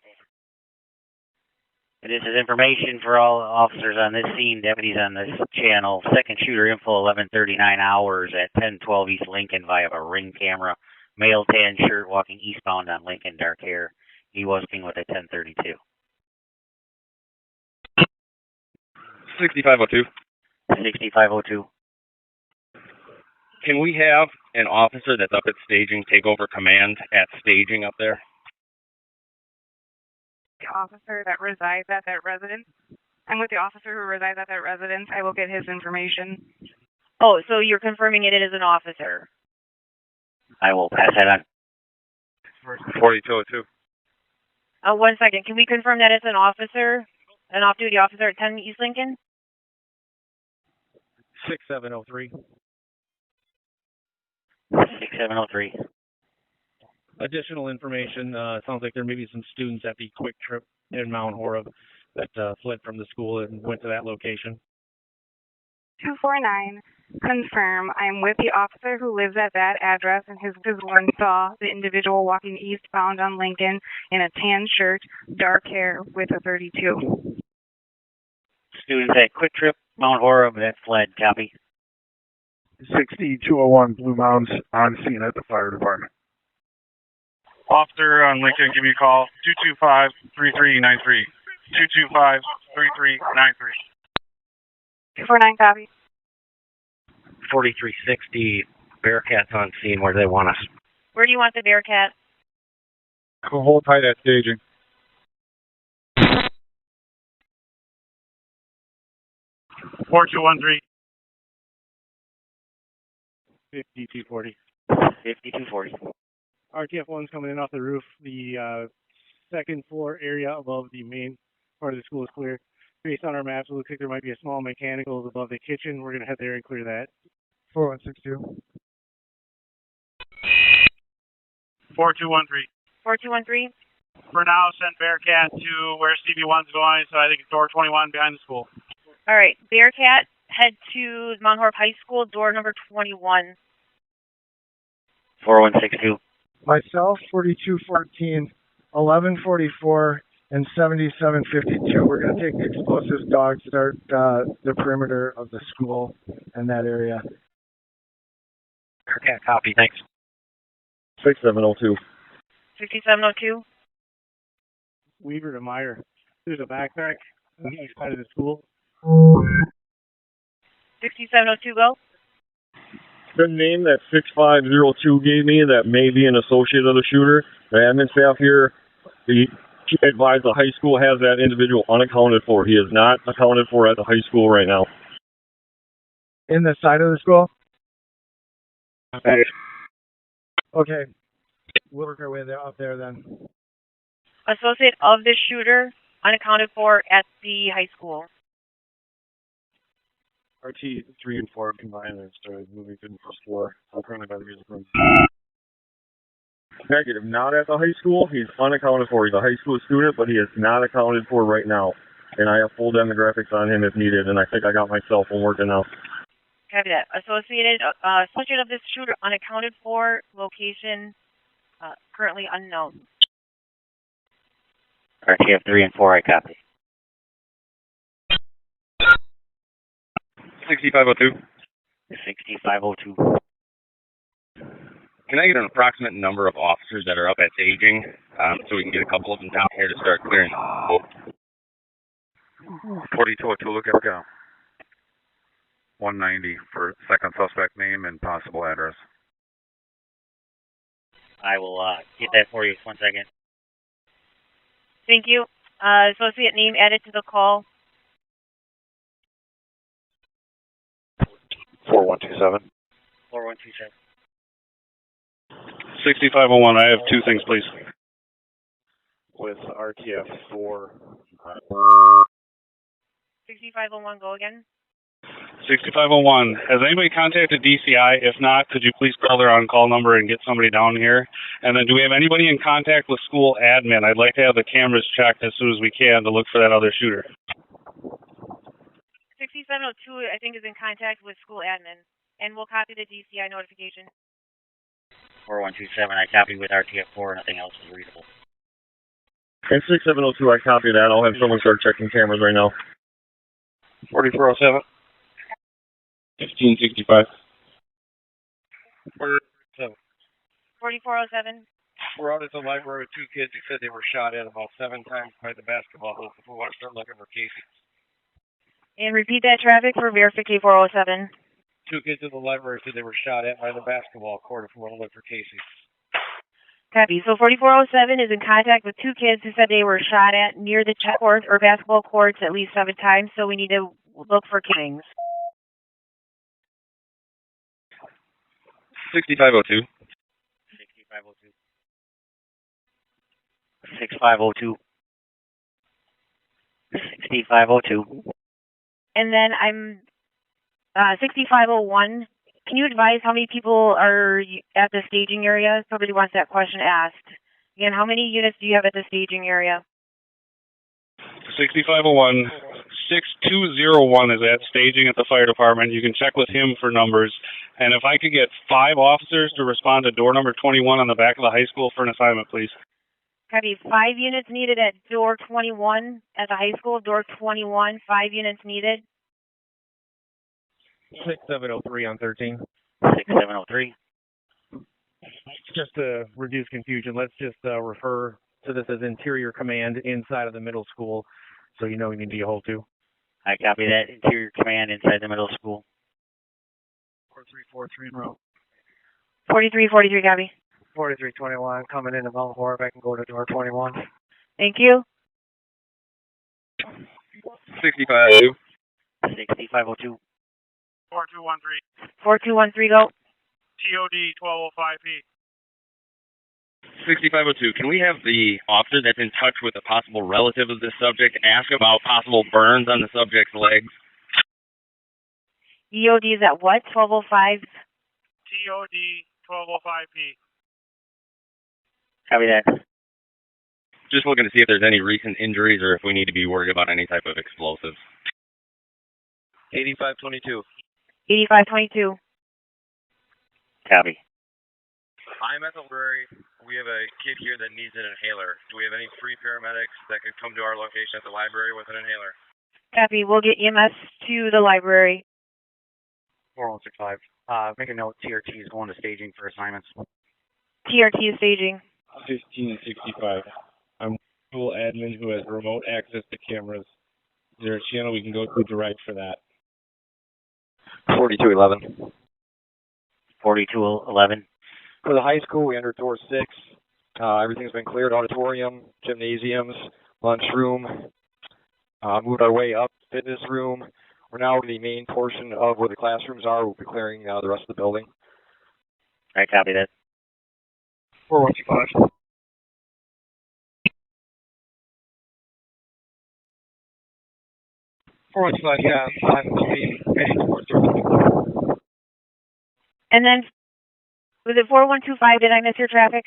This is information for all officers on this scene, deputies on this channel. Second shooter info, 11:39 hours at 1012 East Lincoln via a ring camera. Male tan shirt walking eastbound on Lincoln, dark hair. He was seen with a 1032. 6502. 6502. Can we have an officer that's up at staging take over command at staging up there? The officer that resides at that residence. I'm with the officer who resides at that residence. I will get his information. Oh, so you're confirming it is an officer? I will pass that on. 4202. 1 second. Can we confirm that it's an officer, an off-duty officer at 10 East Lincoln? 6703. 6703. additional information. Sounds like there may be some students at the Quick Trip in Mount Horeb that fled from the school and went to that location. 249, confirm. I'm with the officer who lives at that address, and his one saw the individual walking eastbound on Lincoln in a tan shirt, dark hair, with a 32. Students at Quick Trip, Mount Horeb, that fled. Copy. 6201 Blue Mounds on scene at the fire department. Officer on Lincoln, give me a call. 225-3393. 225-3393. 249, copy. 4360 Bearcats on scene. Where do they want us? Where do you want the Bearcat? Hold tight at staging. 4213. 5240. 5240. RTF 1's coming in off the roof. The second floor area above the main part of the school is clear. Based on our maps, it looks like there might be a small mechanicals above the kitchen. We're going to head there and clear that. 4162. 4213. 4213. For now, send Bearcat to where Stevie One's going, so I think it's door 21 behind the school. All right, Bearcat, head to Mount Horeb High School, door number 21. 4162. Myself, 4214, 1144, and 7752. We're going to take the explosives dog, start the perimeter of the school and that area. Yeah, copy. Thanks. 6702. 6702. Weaver to Meyer. There's a backpack on the east side of the school. 6702, go. The name that 6502 gave me that may be an associate of the shooter, the admin staff here, the advised the high school has that individual unaccounted for. He is not accounted for at the high school right now. In the side of the school? Okay. We'll work our way there, up there then. Associate of the shooter, unaccounted for at the high school. RT 3 and 4 combined and started moving to the first floor. I'm currently by the music room. Negative, not at the high school. He's unaccounted for. He's a high school student, but he is not accounted for right now. And I have full demographics on him if needed, and I think I got my cell phone working now. Copy that. Associate of this shooter, unaccounted for, location currently unknown. RTF 3 and 4, I copy. 6502. 6502. Can I get an approximate number of officers that are up at staging so we can get a couple of them down here to start clearing? 4202, look out. 190 for second suspect name and possible address. I will get that for you. 1 second. Thank you. Associate name added to the call. 4127. 4127. 6501, I have two things, please. With RTF 4. 6501, go again. 6501, has anybody contacted DCI? If not, could you please call their on-call number and get somebody down here? And then do we have anybody in contact with school admin? I'd like to have the cameras checked as soon as we can to look for that other shooter. 6702, I think, is in contact with school admin, and we'll copy the DCI notification. 4127, I copy with RTF 4. Nothing else is readable. And 6702, I copy that. I'll have someone start checking cameras right now. 4407. 1565. 4407. We're out at the library with two kids who said they were shot at about 7 times by the basketball hoop. We want to start looking for Casey. And repeat that traffic for verification 407. Two kids at the library said they were shot at by the basketball court. If we want to look for Casey. Copy. So 4407 is in contact with two kids who said they were shot at near the chess court or basketball courts at least 7 times, so we need to look for killings. 6502. 6502. 6502. 6502. And then I'm 6501 Can you advise how many people are at the staging area? Somebody wants that question asked. Again, how many units do you have at the staging area? 6501. 6201 is at staging at the fire department. You can check with him for numbers. And if I could get 5 officers to respond to door number 21 on the back of the high school for an assignment, please. Copy. 5 units needed at door 21 at the high school. Door 21, 5 units needed. 6703 on 13. 6703. Just to reduce confusion, let's just refer to this as interior command inside of the middle school, so you know we need to get a hold to. I copy that. Interior command inside the middle school. 4343 en route. 4343, copy. 4321 coming into Mount Horeb. I can go to door 21. Thank you. 6502. 6502. 4213. 4213, go. TOD 1205P. 6502. Can we have the officer that's in touch with a possible relative of this subject ask about possible burns on the subject's legs? EOD is at what? 1205? TOD 1205P. Copy that. Just looking to see if there's any recent injuries or if we need to be worried about any type of explosives. 8522. 8522. Copy. I'm at the library. We have a kid here that needs an inhaler. Do we have any free paramedics that could come to our location at the library with an inhaler? Copy. We'll get EMS to the library. 4165. Make a note. TRT is going to staging for assignments. TRT is staging. 1565. I'm school admin who has remote access to cameras. Is there a channel we can go to direct for that? 4211. 4211. For the high school, we entered door 6. Everything's been cleared. Auditorium, gymnasiums, lunchroom. Moved our way up, fitness room. We're now in the main portion of where the classrooms are. We'll be clearing the rest of the building. I copy that. 4125. 415, yeah, I'm heading towards door. And then, was it 4125? Did I miss your traffic?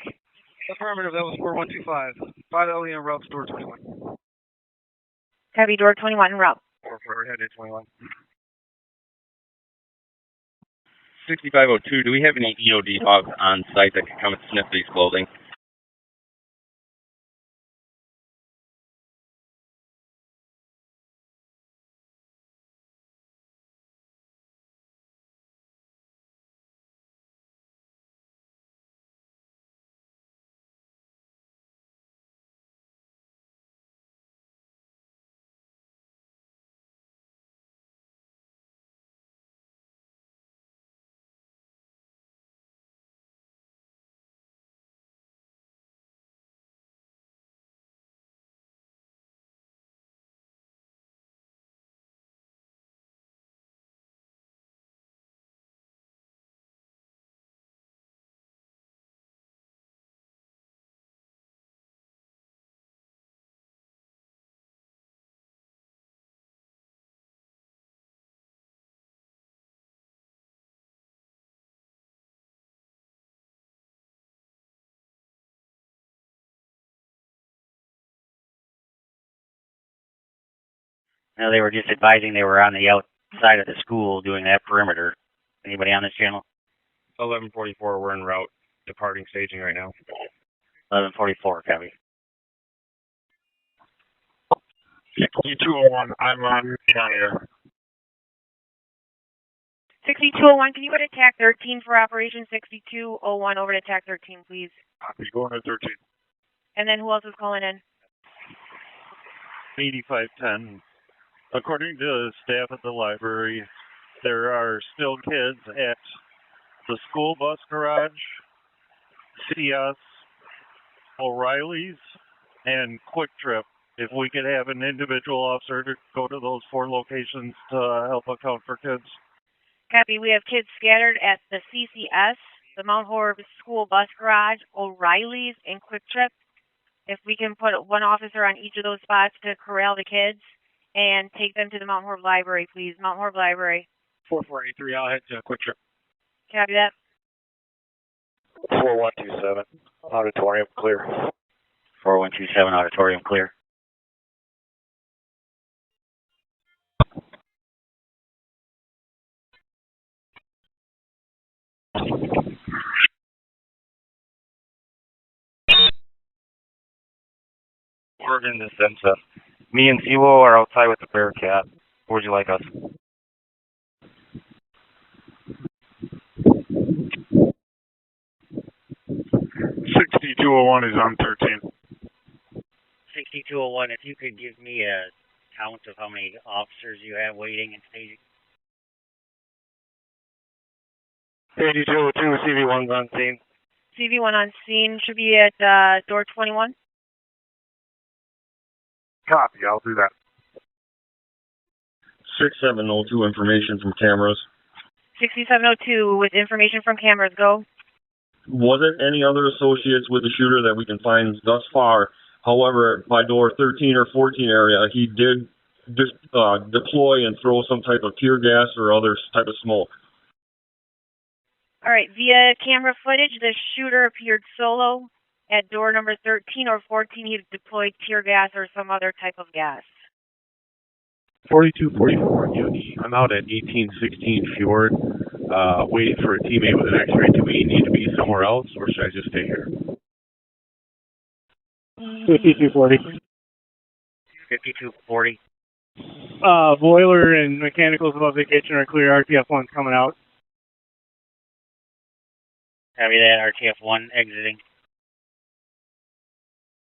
Affirmative, that was 4125. 5 en route to door 21. Copy, door 21 en route. We're headed 21. 6502. Do we have any EOD dogs on site that can come and sniff these clothing? Now, they were just advising they were on the outside of the school doing that perimeter. Anybody on this channel? 1144. We're en route, departing staging right now. 1144, copy. 6201, I'm on here. 6201, can you go to TAC 13 for operation 6201 over to TAC 13, please? Copy, going to 13. And then who else is calling in? 8510. According to staff at the library, there are still kids at the school bus garage, CS, O'Reilly's, and Quick Trip. If we could have an individual officer to go to those 4 locations to help account for kids. Copy. We have kids scattered at the CCS, the Mount Horeb School bus garage, O'Reilly's, and Quick Trip. If we can put 1 officer on each of those spots to corral the kids and take them to the Mount Horeb Library, please. Mount Horeb Library. 4483, I'll head to Quick Trip. Copy that. 4127, auditorium clear. 4127 auditorium clear. Oregon Descensa. Me and Siwo are outside with the Bearcat. Where would you like us? $6201 is on 13. 6201, if you could give me a count of how many officers you have waiting and staging. 8202, CV1's on scene. CV1 on scene should be at door 21. Copy, I'll do that. 6702, information from cameras. 6702 with information from cameras. Go. Wasn't any other associates with the shooter that we can find thus far. However, by door 13 or 14 area, he did deploy and throw some type of tear gas or other type of smoke. All right. Via camera footage, the shooter appeared solo at door number 13 or 14. He deployed tear gas or some other type of gas. 4244 EOD. I'm out at 1816 Fjord, waiting for a teammate with an X-ray. Do we need to be somewhere else, or should I just stay here? 5240. 5240. Boiler and mechanicals above the kitchen are clear. RTF1's coming out. Copy that. RTF1 exiting.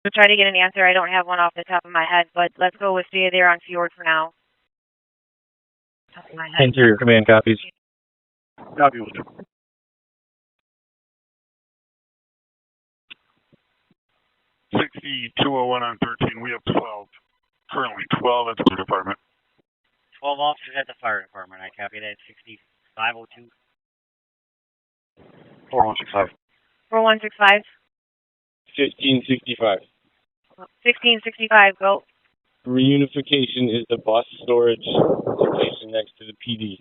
To try to get an answer, I don't have one off the top of my head, but let's go with stay there on Fjord for now. Interior command copies. Copy. 6201 on 13. We have 12. Currently 12 at the fire department. 12 officers at the fire department. I copy that. 6502. 4165. 4165. 1565. 1665. Go. Reunification is the bus storage location next to the PD.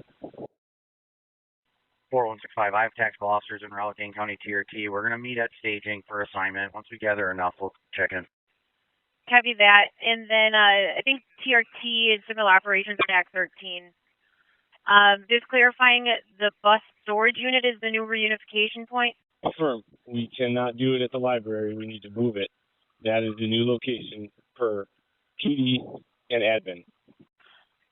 4165. I have tactical officers en route, Dane County TRT. We're going to meet at staging for assignment. Once we gather enough, we'll check in. Copy that. And then I think TRT is Signal Operations Attack 13. Just clarifying, the bus storage unit is the new reunification point? Affirm. We cannot do it at the library. We need to move it. That is the new location per PD and admin.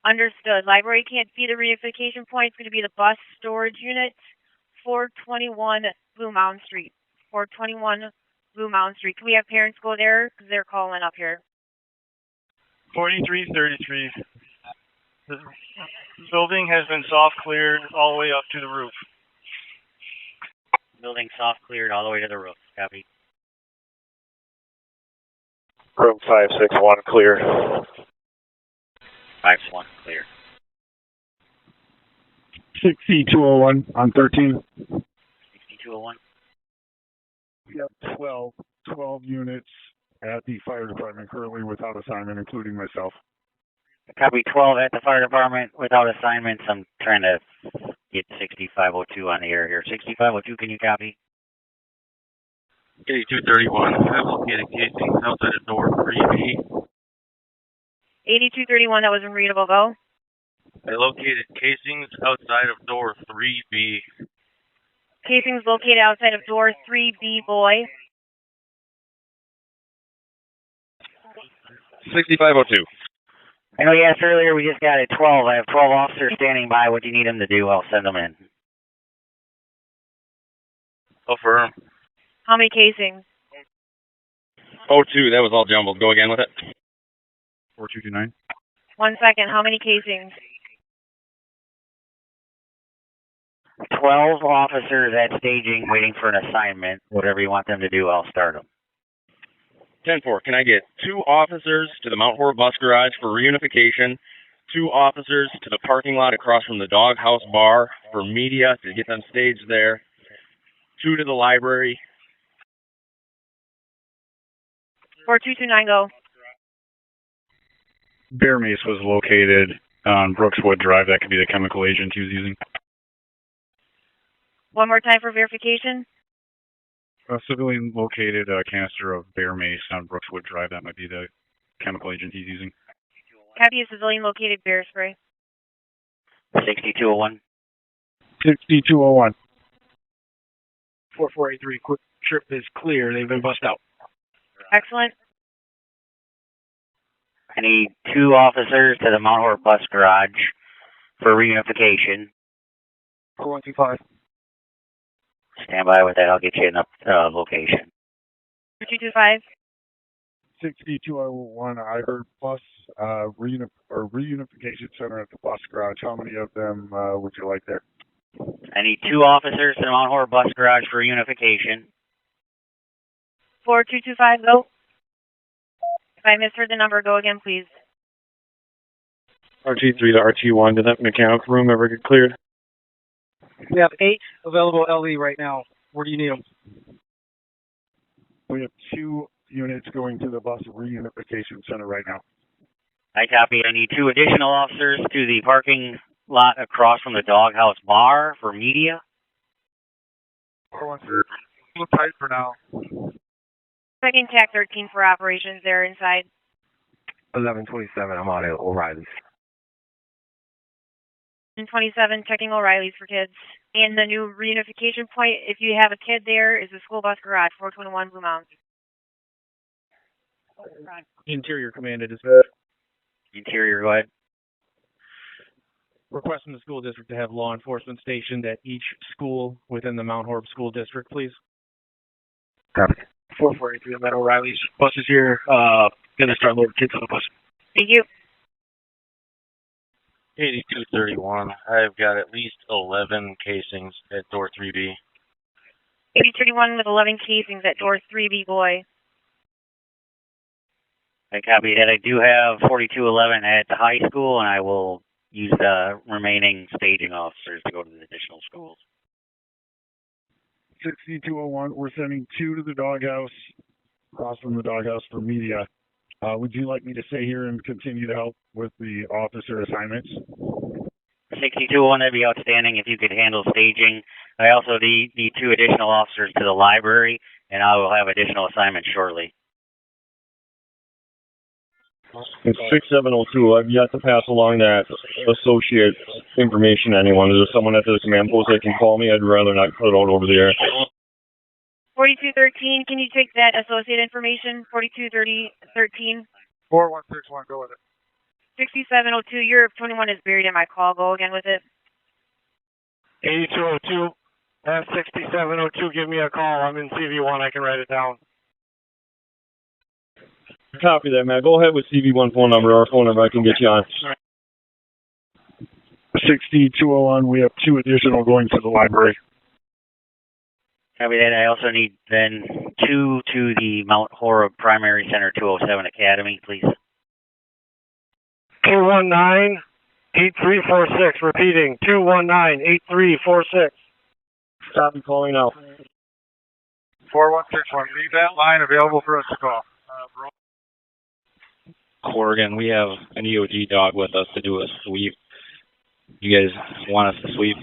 Understood. Library can't be the reunification point. It's going to be the bus storage unit, 421 Blue Mountain Street. 421 Blue Mountain Street. Can we have parents go there? Because they're calling up here. 4333. The building has been soft cleared all the way up to the roof. Building soft cleared all the way to the roof. Copy. Room 561 clear. 561 clear. 6201 on 13. 6201. We have 12 units at the fire department currently without assignment, including myself. Copy 12 at the fire department without assignments. I'm trying to get 6502 on the air here. 6502, can you copy? 8231. I located casings outside of door 3B. 8231, that was unreadable. Go. I located casings outside of door 3B. Casings located outside of door 3B, boy. 6502. I know you asked earlier, we just got it 12. I have 12 officers standing by. What do you need them to do? I'll send them in. Affirm. How many casings? 02, that was all jumbled. Go again with it. 4229. 1 second. How many casings? 12 officers at staging waiting for an assignment. Whatever you want them to do, I'll start them. 10-4, can I get 2 officers to the Mount Horeb bus garage for reunification, 2 officers to the parking lot across from the Doghouse Bar for media to get them staged there, 2 to the library. 4229, go. Bear Mace was located on Brookswood Drive. That could be the chemical agent he was using. One more time for verification. A civilian located a canister of Bear Mace on Brookswood Drive. That might be the chemical agent he's using. Copy, a civilian located bear spray. 6201. 6201. 4483, quick trip is clear. They've been bust out. Excellent. I need 2 officers to the Mount Horeb bus garage for reunification. 4125. Stand by with that. I'll get you in the location. 225. 6201, I heard bus reunification center at the bus garage. How many of them would you like there? I need 2 officers to the Mount Horeb bus garage for reunification. 4225, go. If I misheard the number, go again, please. RT3 to RT1, did that mechanical room ever get cleared? We have 8 available LE right now. Where do you need them? We have 2 units going to the bus reunification center right now. I copy. I need 2 additional officers to the parking lot across from the Doghouse Bar for media. 413. A little tight for now. Second TAC 13 for operations there inside. 1127, I'm out at O'Reilly's. And 27, checking O'Reilly's for kids. And the new reunification point, if you have a kid there, is the school bus garage, 421 Blue Mountain. Interior Command, it is Interior, go ahead. requesting the school district to have law enforcement stationed at each school within the Mount Horeb School District, please. Copy. 4483, I'm at O'Reilly's. Bus is here. Gonna start loading kids on the bus. Thank you. 8231. I've got at least 11 casings at door 3B. 8031 with 11 casings at door 3B, boy. I copy that. I do have 4211 at the high school, and I will use the remaining staging officers to go to the additional schools. 6201, we're sending 2 to the doghouse, across from the doghouse for media. Would you like me to stay here and continue to help with the officer assignments? 6201, that'd be outstanding if you could handle staging. I also need 2 additional officers to the library, and I will have additional assignments shortly. It's 6702. I've yet to pass along that associate information to anyone. Is there someone at the command post that can call me? I'd rather not put it out over the air. 4213, can you take that associate information? 4213. 4161, go with it. 6702, Europe 21 is buried in my call. Go again with it. 8202, F6702, give me a call. I'm in CV1. I can write it down. Copy that, man. Go ahead with CV1 phone number or phone number I can get you on. 6201, we have 2 additional going to the library. Copy that. I also need then 2 to the Mount Horeb Primary Center 207 Academy, please. 219-8346. Repeating, 219-8346. Stop me calling now. 4161, leave that line available for us to call. Corrigan, we have an EOG dog with us to do a sweep. You guys want us to sweep?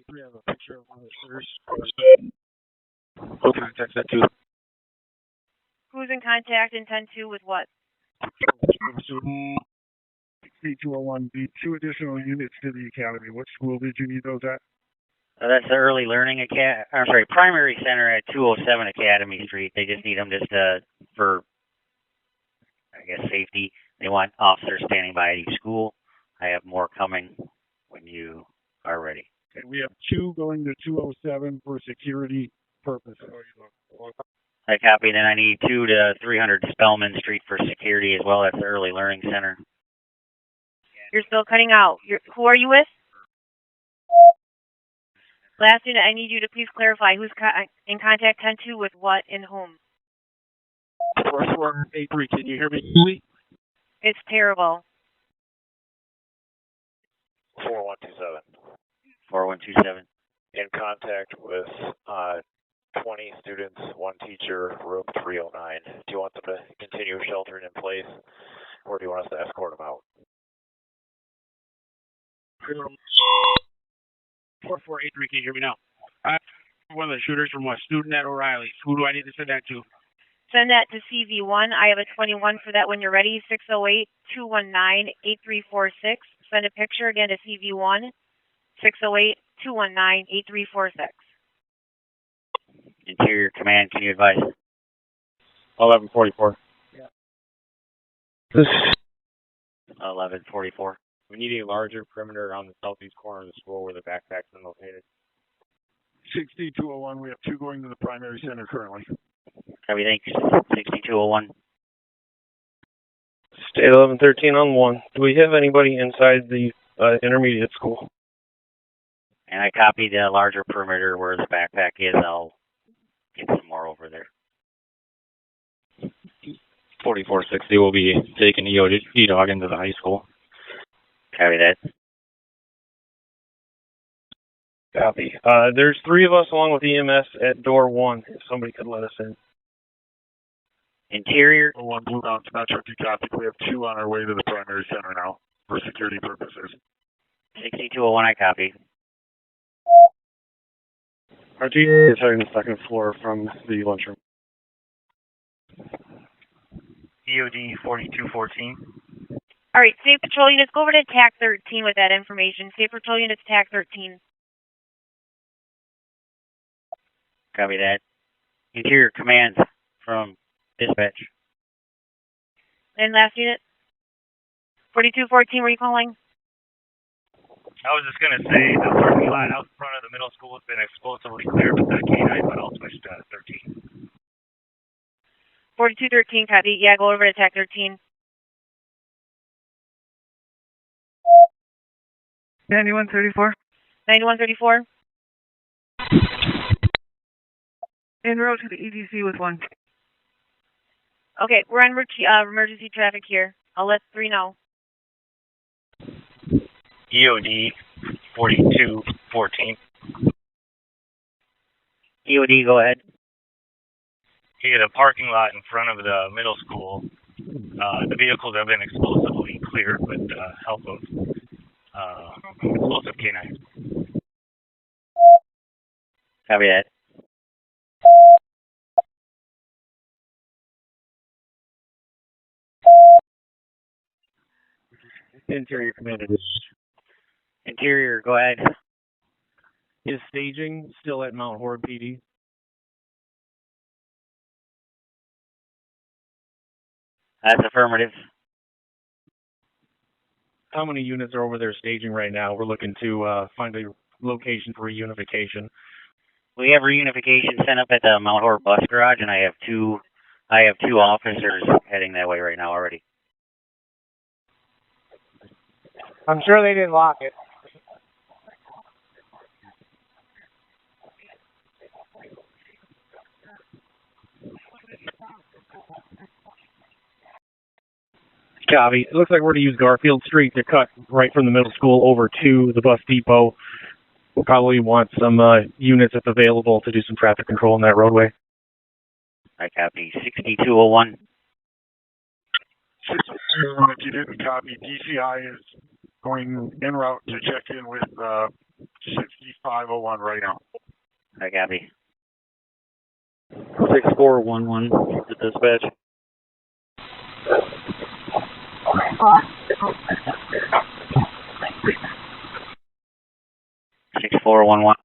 We have a picture of one of the sirs. Okay, text that too. Who's in contact in 10-2 with what? 6201, the 2 additional units to the academy. What school did you need those at? That's the Early Learning Primary Center at 207 Academy Street. They just need them for, I guess, safety. They want officers standing by at each school. I have more coming when you are ready. Okay, we have 2 going to 207 for security purpose. I copy. Then I need 2 to 300 Spellman Street for security as well. That's the Early Learning Center. You're still cutting out. Who are you with? Last unit, I need you to please clarify who's in contact 10-2 with what and whom. 4483, can you hear me? It's terrible. 4127. 4127. In contact with 20 students, 1 teacher, room 309. Do you want them to continue sheltering in place, or do you want us to escort them out? 4483, can you hear me now? I one of the shooters from a student at O'Reilly's. Who do I need to send that to? Send that to CV1. I have a 21 for that when you're ready. 608-219-8346. Send a picture again to CV1. 608-219-8346. Interior Command, can you advise? 1144. Yeah. 1144. We need a larger perimeter around the southeast corner of the school where the backpack's been located. 6201, we have 2 going to the primary center currently. Copy, thanks. 6201. State 1113 on 1. Do we have anybody inside the intermediate school? And I copied the larger perimeter where the backpack is. I'll get some more over there. 4460 will be taking E-Dog into the high school. Copy that. Copy. There's 3 of us along with EMS at door 1, if somebody could let us in. Interior. 1 Blue Mountain Metro, copy. We have 2 on our way to the primary center now for security purposes. 6201, I copy. RT is heading to the 2nd floor from the lunchroom. EOD 4214. All right, State Patrol units, go over to TAC 13 with that information. State Patrol units, TAC 13. Copy that. Interior Commands from dispatch. And last unit? 4214, were you calling? I was just going to say the parking lot out in front of the middle school has been explosively cleared with the K9, but I'll switch to 13. 4213, copy. Yeah, go over to TAC 13. 9134. 9134. En route to the EDC with 1. Okay, we're on emergency traffic here. I'll let 3 know. EOD 4214. EOD, go ahead. He had a parking lot in front of the middle school. The vehicles have been explosively cleared with the help of explosive K9. Copy that. Interior Commander. Interior, go ahead. Is staging still at Mount Horeb PD? That's affirmative. How many units are over there staging right now? We're looking to find a location for reunification. We have reunification set up at the Mount Horeb bus garage, and I have two officers heading that way right now already. I'm sure they didn't lock it. Copy. It looks like we're going to use Garfield Street to cut right from the middle school over to the bus depot. We'll probably want some units if available to do some traffic control in that roadway. I copy. 6201. 6201, if you didn't copy, DCI is going en route to check in with 6501 right now. I copy. 6411 to dispatch. 6411.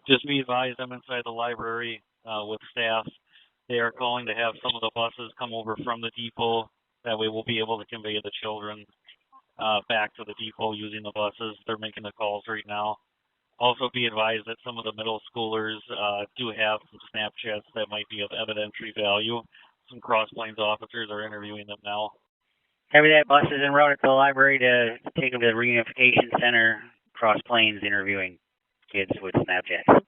Just be advised, I'm inside the library with staff. They are calling to have some of the buses come over from the depot. That way we'll be able to convey the children back to the depot using the buses. They're making the calls right now. Also be advised that some of the middle schoolers do have some Snapchats that might be of evidentiary value. Some Cross Plains officers are interviewing them now. Copy that. Bus is en route to the library to take them to the reunification center. Cross Plains interviewing kids with Snapchats.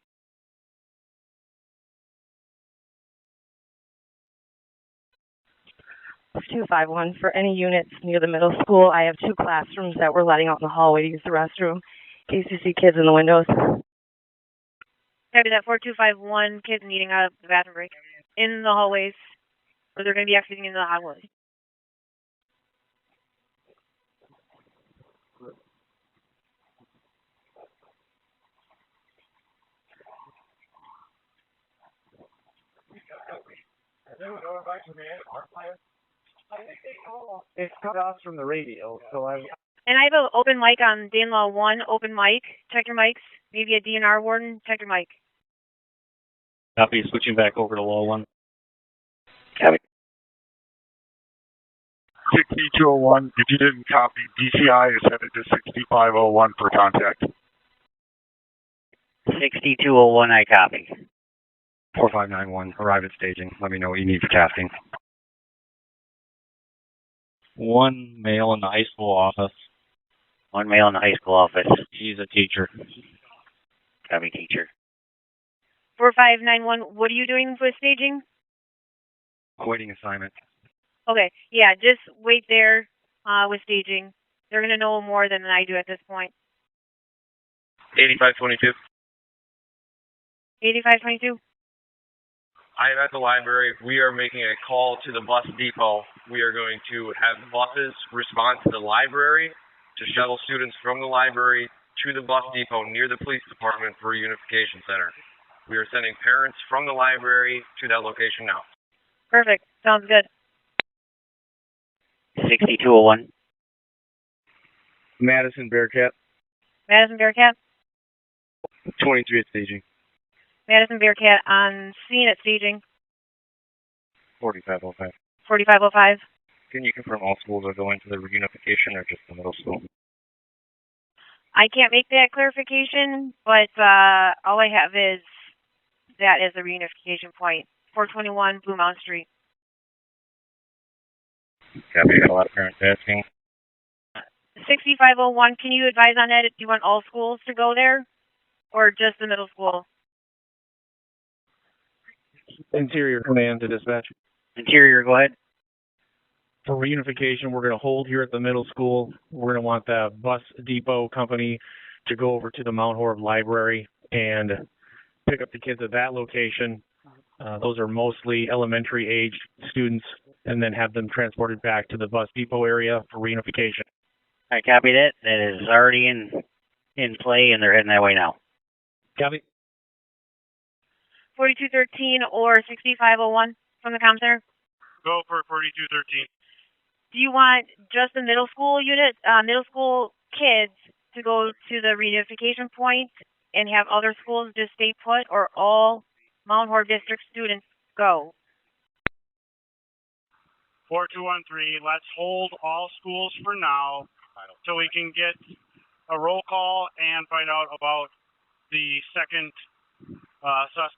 It's 251. For any units near the middle school, I have 2 classrooms that we're letting out in the hallway to use the restroom in case you see kids in the windows. Copy that. 4251, kids needing out of the bathroom break in the hallways, or they're going to be exiting into the hallways. It's cut off from the radio, so I. And I have an open mic on Danelaw 1, open mic. Check your mics. Maybe a DNR warden. Check your mic. Copy. Switching back over to law 1. Copy. 6201, if you didn't copy, DCI is headed to 6501 for contact. 6201, I copy. 4591, arrive at staging. Let me know what you need for tasking. One male in the high school office. One male in the high school office. He's a teacher. Copy, teacher. 4591, what are you doing for staging? Awaiting assignment. Okay, yeah, just wait there with staging. They're going to know more than I do at this point. 8522. 8522? I am at the library. We are making a call to the bus depot. We are going to have buses respond to the library to shuttle students from the library to the bus depot near the police department for a unification center. We are sending parents from the library to that location now. Perfect. Sounds good. 6201. Madison Bearcat. Madison Bearcat? 23 at staging. Madison Bearcat on scene at staging. 4505. 4505. Can you confirm all schools are going to the reunification or just the middle school? I can't make that clarification, but all I have is that as a reunification point. 421 Blue Mountain Street. Copy. Got a lot of parents asking. 6501, can you advise on that? Do you want all schools to go there or just the middle school? Interior command to dispatch. Interior, go ahead. For reunification, we're going to hold here at the middle school. We're going to want the bus depot company to go over to the Mount Horeb Library and pick up the kids at that location. Those are mostly elementary age students, and then have them transported back to the bus depot area for reunification. I copy that. That is already in play, and they're heading that way now. Copy. 4213 or 6501 from the comm center? Go for 4213. Do you want just the middle school unit, middle school kids to go to the reunification point and have other schools just stay put, or all Mount Horeb District students go? 4213, let's hold all schools for now so we can get a roll call and find out about the second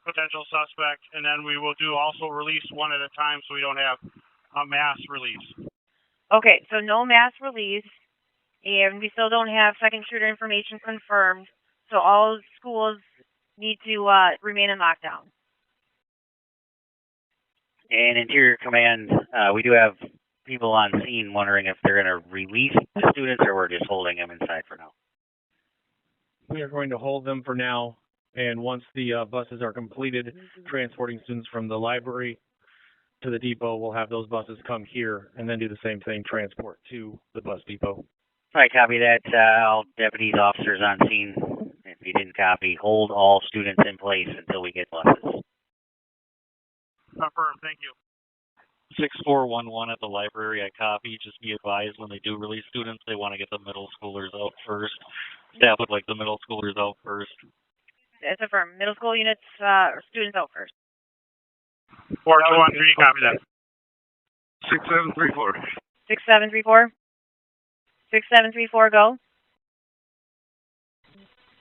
potential suspect, and then we will do also release one at a time so we don't have a mass release. Okay, so no mass release, and we still don't have second shooter information confirmed, so all schools need to remain in lockdown. And Interior Command, we do have people on scene wondering if they're going to release the students or we're just holding them inside for now. We are going to hold them for now, and once the buses are completed transporting students from the library to the depot, we'll have those buses come here and then do the same thing, transport to the bus depot. I copy that. All deputies, officers on scene, if you didn't copy, hold all students in place until we get buses. Confirmed, thank you. 6411 at the library, I copy. Just be advised when they do release students, they want to get the middle schoolers out first. Staff would like the middle schoolers out first. That's affirmed. Middle school units, students out first. 4213, copy that. 6734. 6734? 6734, go.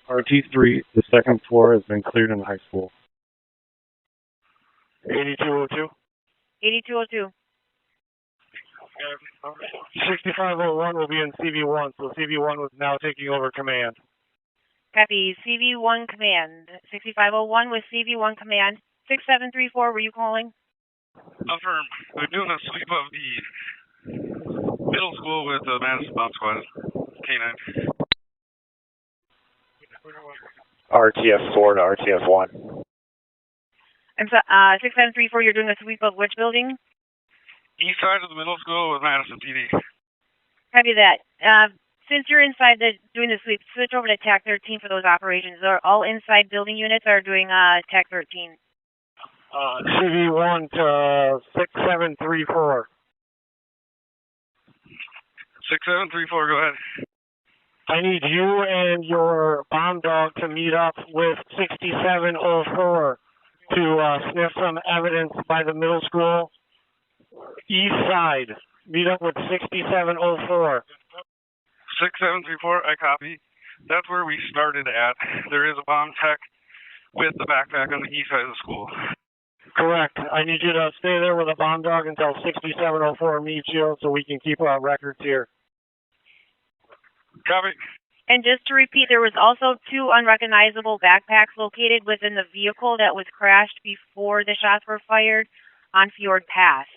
RT3, the second floor has been cleared in the high school. 8202. 8202. 6501 will be in CV1, so CV1 was now taking over command. Copy. CV1 command. 6501 with CV1 command. 6734, were you calling? Affirm. We're doing a sweep of the middle school with the Madison Bomb Squad. K9. RTF4 to RTF1. I'm sorry, 6734, you're doing a sweep of which building? East side of the middle school with Madison PD. Copy that. Since you're inside doing the sweep, switch over to TAC 13 for those operations. All inside building units are doing TAC 13. CV1 to 6734. 6734, go ahead. I need you and your bomb dog to meet up with 6704 to sniff some evidence by the middle school east side. Meet up with 6704. 6734, I copy. That's where we started at. There is a bomb tech with the backpack on the east side of the school. Correct. I need you to stay there with a bomb dog until 6704 meets you so we can keep our records here. Copy. And just to repeat, there was also 2 unrecognizable backpacks located within the vehicle that was crashed before the shots were fired on Fjord Pass.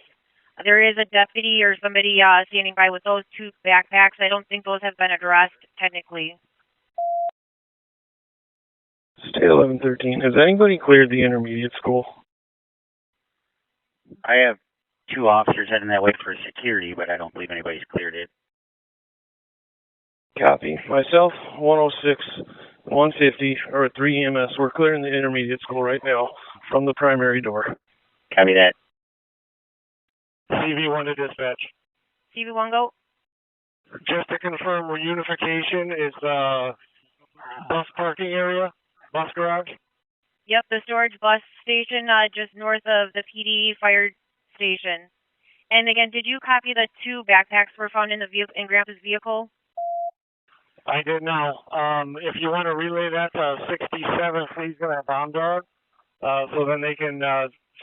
There is a deputy or somebody standing by with those 2 backpacks. I don't think those have been addressed technically. State 1113. Has anybody cleared the intermediate school? I have 2 officers heading that way for security, but I don't believe anybody's cleared it. Copy. Myself, 106, 150, or 3 EMS. We're clearing the intermediate school right now from the primary door. Copy that. CV1 to dispatch. CV1 go. Just to confirm, reunification is bus parking area, bus garage? Yep, the storage bus station just north of the PD fire station. And again, did you copy the 2 backpacks were found in the vehicle in Grandpa's vehicle? I did now. If you want to relay that to 67, please get a bomb dog, so then they can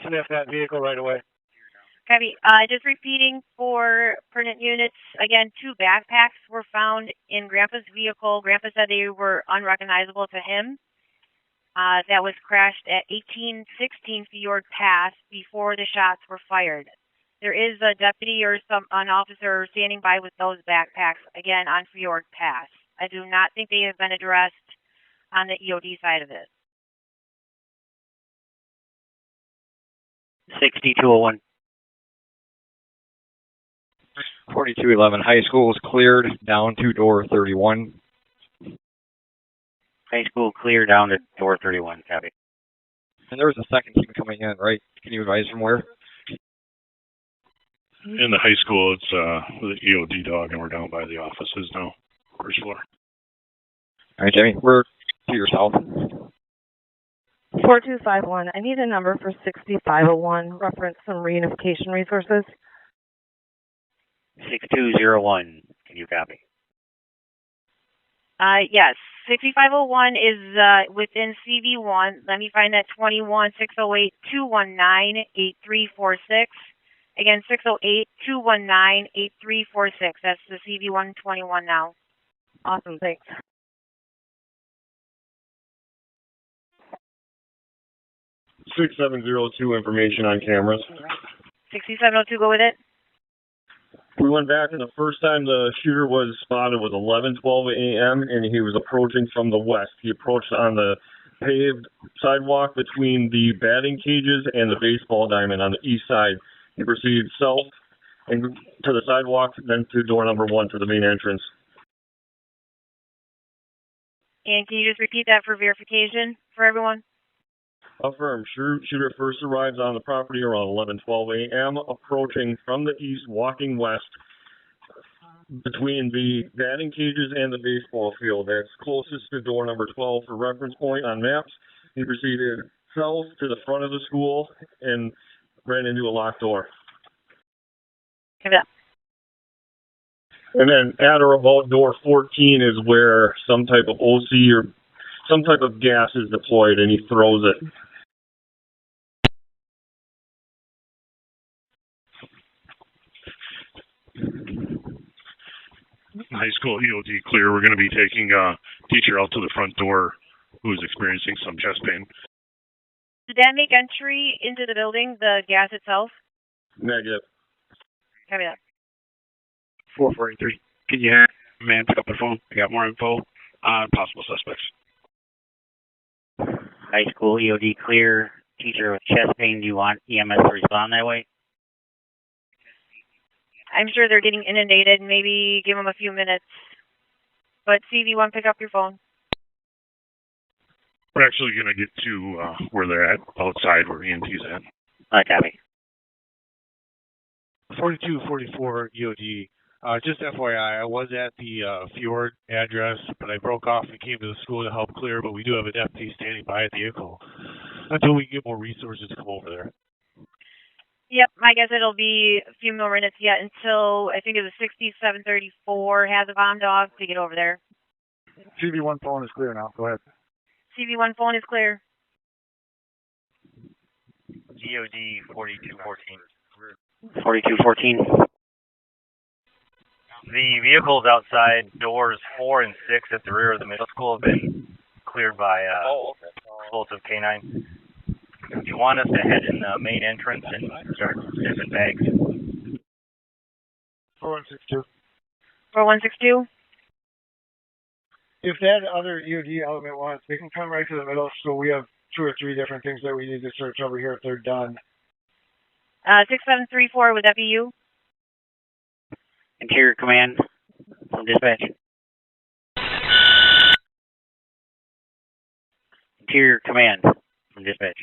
sniff that vehicle right away. Copy. Just repeating for pertinent units, again, 2 backpacks were found in Grandpa's vehicle. Grandpa said they were unrecognizable to him. That was crashed at 1816 Fjord Pass before the shots were fired. There is a deputy or an officer standing by with those backpacks, again, on Fjord Pass. I do not think they have been addressed on the EOD side of it. 6201. 4211. High school is cleared down to door 31. High school clear down to door 31. Copy. And there was a second team coming in, right? Can you advise from where? In the high school, it's the EOD dog, and we're down by the offices now, first floor. All right, Jamie, we're to your south. 4251. I need a number for 6501. Reference some reunification resources. 6201. Can you copy? Yes. 6501 is within CV1. Let me find that 21-608-219-8346. Again, 608-219-8346. That's the CV121 now. Awesome, thanks. $6702 information on cameras. 6702, go with it. We went back, and the first time the shooter was spotted was 11:12 a.m., and he was approaching from the west. He approached on the paved sidewalk between the batting cages and the baseball diamond on the east side. He proceeded south and to the sidewalk, then to door number 1 for the main entrance. And can you just repeat that for verification for everyone? Affirm. Shooter first arrives on the property around 11:12 a.m., approaching from the east, walking west between the batting cages and the baseball field. That's closest to door number 12 for reference point on maps. He proceeded south to the front of the school and ran into a locked door. Yeah. And then at or about door 14 is where some type of OC or some type of gas is deployed, and he throws it. High school EOD clear. We're going to be taking a teacher out to the front door who's experiencing some chest pain. Did that make entry into the building, the gas itself? Negative. Copy that. 443. Can you have a man pick up the phone? I got more info on possible suspects. High school EOD clear. Teacher with chest pain. Do you want EMS to respond that way? I'm sure they're getting inundated. Maybe give them a few minutes. But CV1, pick up your phone. We're actually going to get to where they're at, outside where EMT's at. Copy. 4244 EOD. Just FYI, I was at the Fjord address, but I broke off and came to the school to help clear, but we do have a deputy standing by at the vehicle until we get more resources to come over there. Yep, I guess it'll be a few more minutes yet until I think it was 6734 has a bomb dog to get over there. CV1 phone is clear now. Go ahead. CV1 phone is clear. DOD 4214. 4214. The vehicles outside doors 4 and 6 at the rear of the middle school have been cleared by explosive K9. If you want us to head in the main entrance and start sniffing bags. 4162. 4162. If that other EOD element wants, they can come right to the middle school. We have 2 or 3 different things that we need to search over here if they're done. 6734, would that be you? Interior Command from dispatch. Interior Command from dispatch.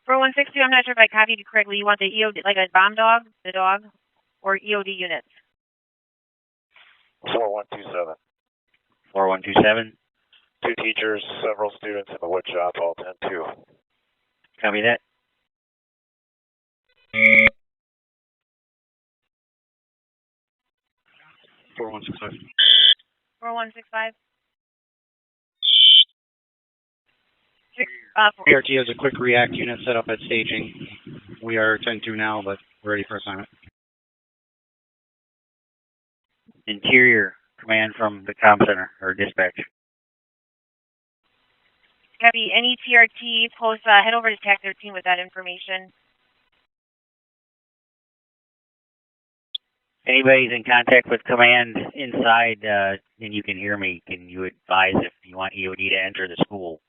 4162, I'm not sure if I copied you correctly. You want the EOD, like a bomb dog, the dog, or EOD units? 4127. 4127. 2 teachers, several students in the wood shop, all 10-2. Copy that. Four one six five. 4165. PRT has a quick react unit set up at staging. We are 10-2 now, but we're ready for assignment. Interior Command from the comm center or dispatch. Copy. Any TRT post, head over to TAC 13 with that information. Anybody's in contact with command inside, and you can hear me, can you advise if you want EOD to enter the school?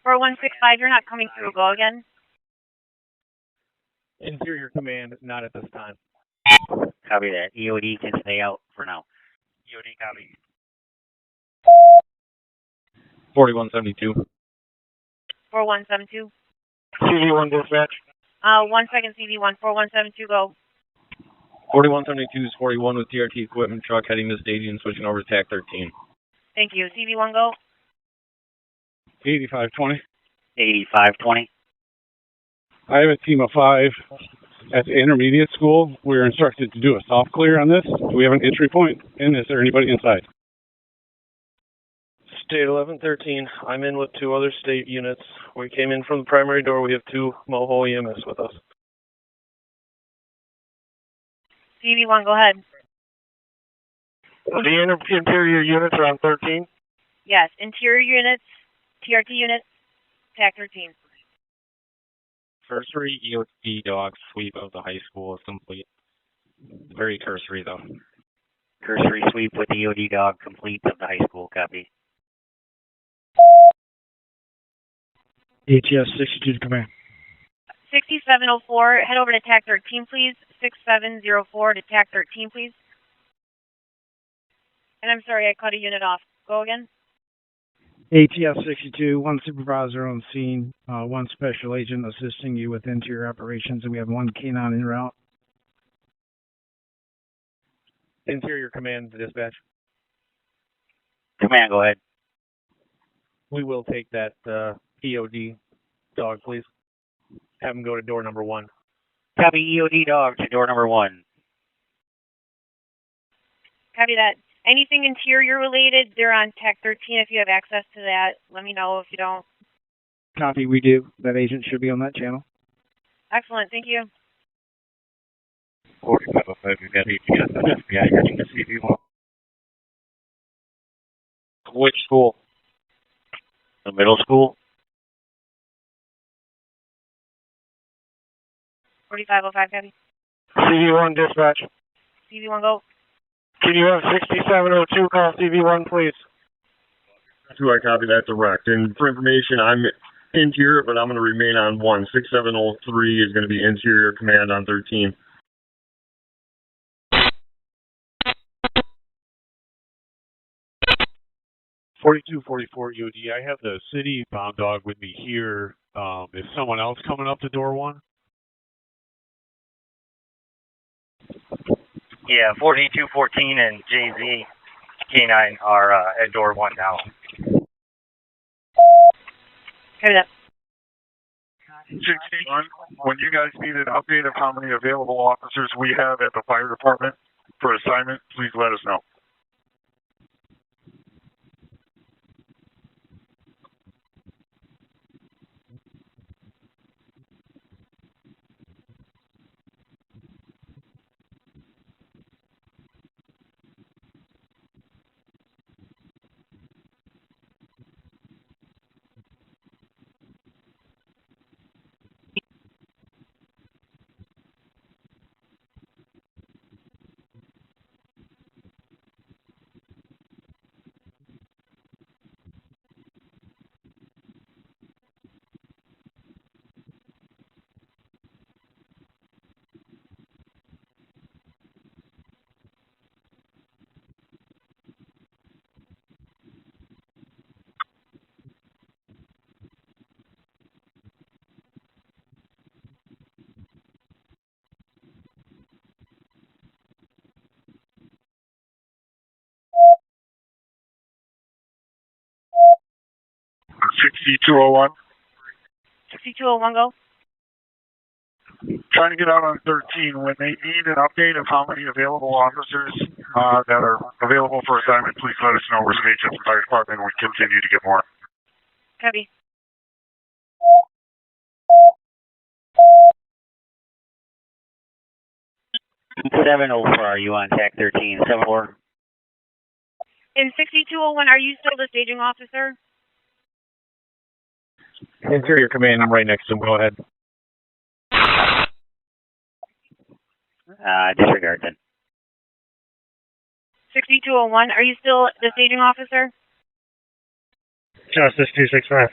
4165, you're not coming through. Go again. Interior Command, not at this time. Copy that. EOD can stay out for now. EOD copy. 4172. 4172. CV1 dispatch. 1 second, CV1. 4172, go. 4172 is 41 with TRT equipment truck heading to staging and switching over to TAC 13. Thank you. CV1, go. 8520. 8520. I have a team of 5 at the intermediate school. We were instructed to do a soft clear on this. Do we have an entry point? And is there anybody inside? State 1113. I'm in with 2 other state units. We came in from the primary door. We have 2 Moho EMS with us. CV1, go ahead. The interior units are on 13? Yes. Interior units, TRT units, TAC 13. Cursory EOD dog sweep of the high school is complete. Very cursory, though. Cursory sweep with EOD dog complete of the high school. Copy. ATS 62 to command. 6704, head over to TAC 13, please. 6704 to TAC 13, please. And I'm sorry, I cut a unit off. Go again. ATS 62, 1 supervisor on scene, 1 special agent assisting you with interior operations, and we have 1 canine en route. Interior Command to dispatch. Command, go ahead. We will take that EOD dog, please. Have him go to door number 1. Copy. EOD dog to door number 1. Copy that. Anything interior related, they're on TAC 13. If you have access to that, let me know. If you don't. Copy, we do. That agent should be on that channel. Excellent. Thank you. 4505, you've got ATS and FBI heading to CV1. Which school? The middle school. 4505, copy. CV1 dispatch. CV1, go. Can you have 6702 call CV1, please? 2, I copy that direct. And for information, I'm interior, but I'm going to remain on 1. 6703 is going to be interior command on 13. 4244 UD. I have the city bomb dog with me here. Is someone else coming up to door 1? Yeah, 4214 and JZ K9 are at door 1 now. Copy that. 61, when you guys need an update of how many available officers we have at the fire department for assignment, please let us know. $6201. 6201, go. Trying to get out on 13. When they need an update of how many available officers that are available for assignment, please let us know. We're staged at the fire department and we continue to get more. Copy. Seven oh four, are you on TAC 13? 7-4. In 6201, are you still the staging officer? Interior Command, I'm right next to him. Go ahead. Disregard then. 6201, are you still the staging officer? Justice 265.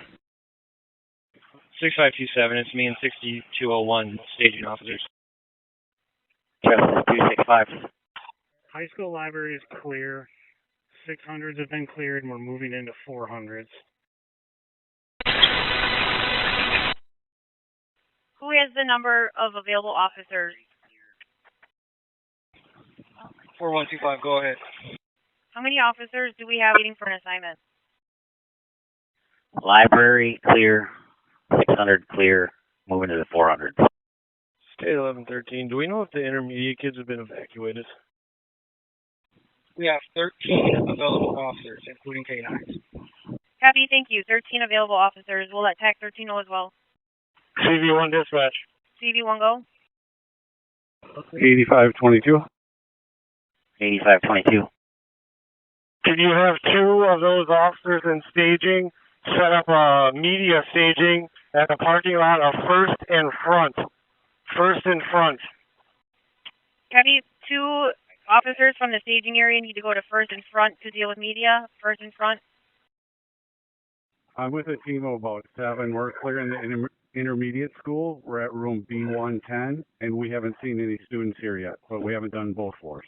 6527, it's me and 6201 staging officers. Justice 265. High school library is clear. 600s have been cleared, and we're moving into 400s. Who has the number of available officers? 4125, go ahead. How many officers do we have waiting for an assignment? Library clear, 600 clear, moving to the 400s. State 1113, do we know if the intermediate kids have been evacuated? We have 13 available officers, including K9s. Copy, thank you. 13 available officers. We'll let TAC 13 know as well. CV1 dispatch. CV1, go. 8522. 8522. Can you have two of those officers in staging set up a media staging at the parking lot of First and Front? First and Front. Copy, 2 officers from the staging area need to go to First and Front to deal with media. First and Front. I'm with a team of about 7. We're clearing the intermediate school. We're at room B110, and we haven't seen any students here yet, but we haven't done both floors.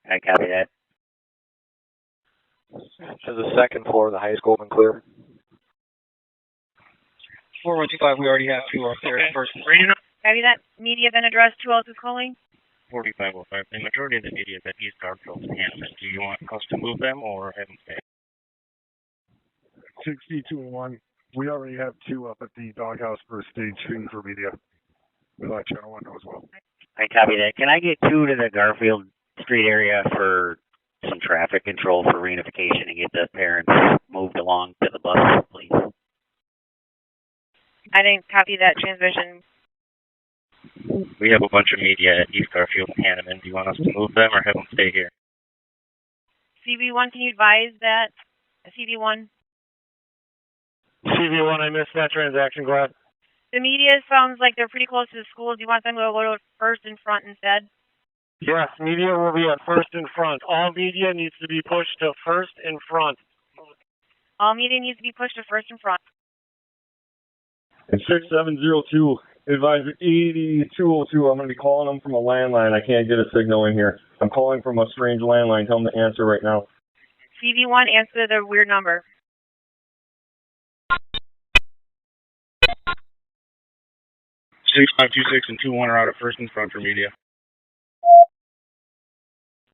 I copy that. Has the second floor of the high school been clear? 4125, we already have 2 up there. Okay. First. Copy that. Media been addressed. Who else is calling? 4505. The majority of the media is at East Garfield and Hampton. Do you want us to move them or have them stay? 6201. We already have 2 up at the doghouse for staging for media. We'll let Channel 1 know as well. I copy that. Can I get 2 to the Garfield Street area for some traffic control for reunification and get the parents moved along to the bus, please? I didn't copy that transmission. We have a bunch of media at East Garfield and Hanneman. Do you want us to move them or have them stay here? CV1, can you advise that? CV1. CV1, I missed that transaction. Go ahead. The media sounds like they're pretty close to the school. Do you want them to go to First and Front instead? Yes, media will be at First and Front. All media needs to be pushed to First and Front. All media needs to be pushed to First and Front. And 6702, advisor 8202, I'm going to be calling them from a landline. I can't get a signal in here. I'm calling from a strange landline. Tell them to answer right now. CV1, answer the weird number. 6526 and 21 are out at first in front for media.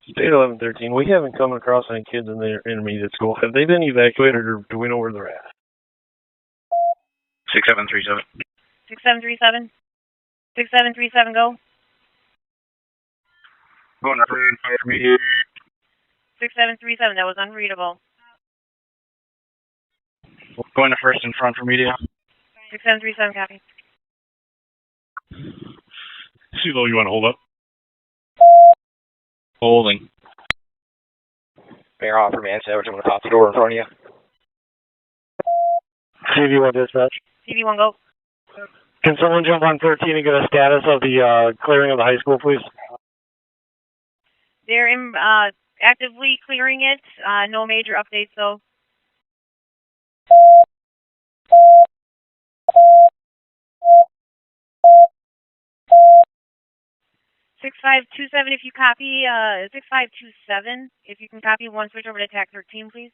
State 1113, we haven't come across any kids in the intermediate school. Have they been evacuated, or do we know where they're at? 6737. 6737. 6737, go. Going up for media. 6737, that was unreadable. Going to first in front for media. 6737, copy. CeeLo, you want to hold up? Holding. Mayor Hoffer, man, Savage, I'm going to pop the door in front of you. CV1 dispatch. CV1, go. Can someone jump on 13 and get a status of the clearing of the high school, please? They're in, actively clearing it. No major updates, though. (6527) if you copy, 6527, if you can copy one, switch over to TAC 13, please.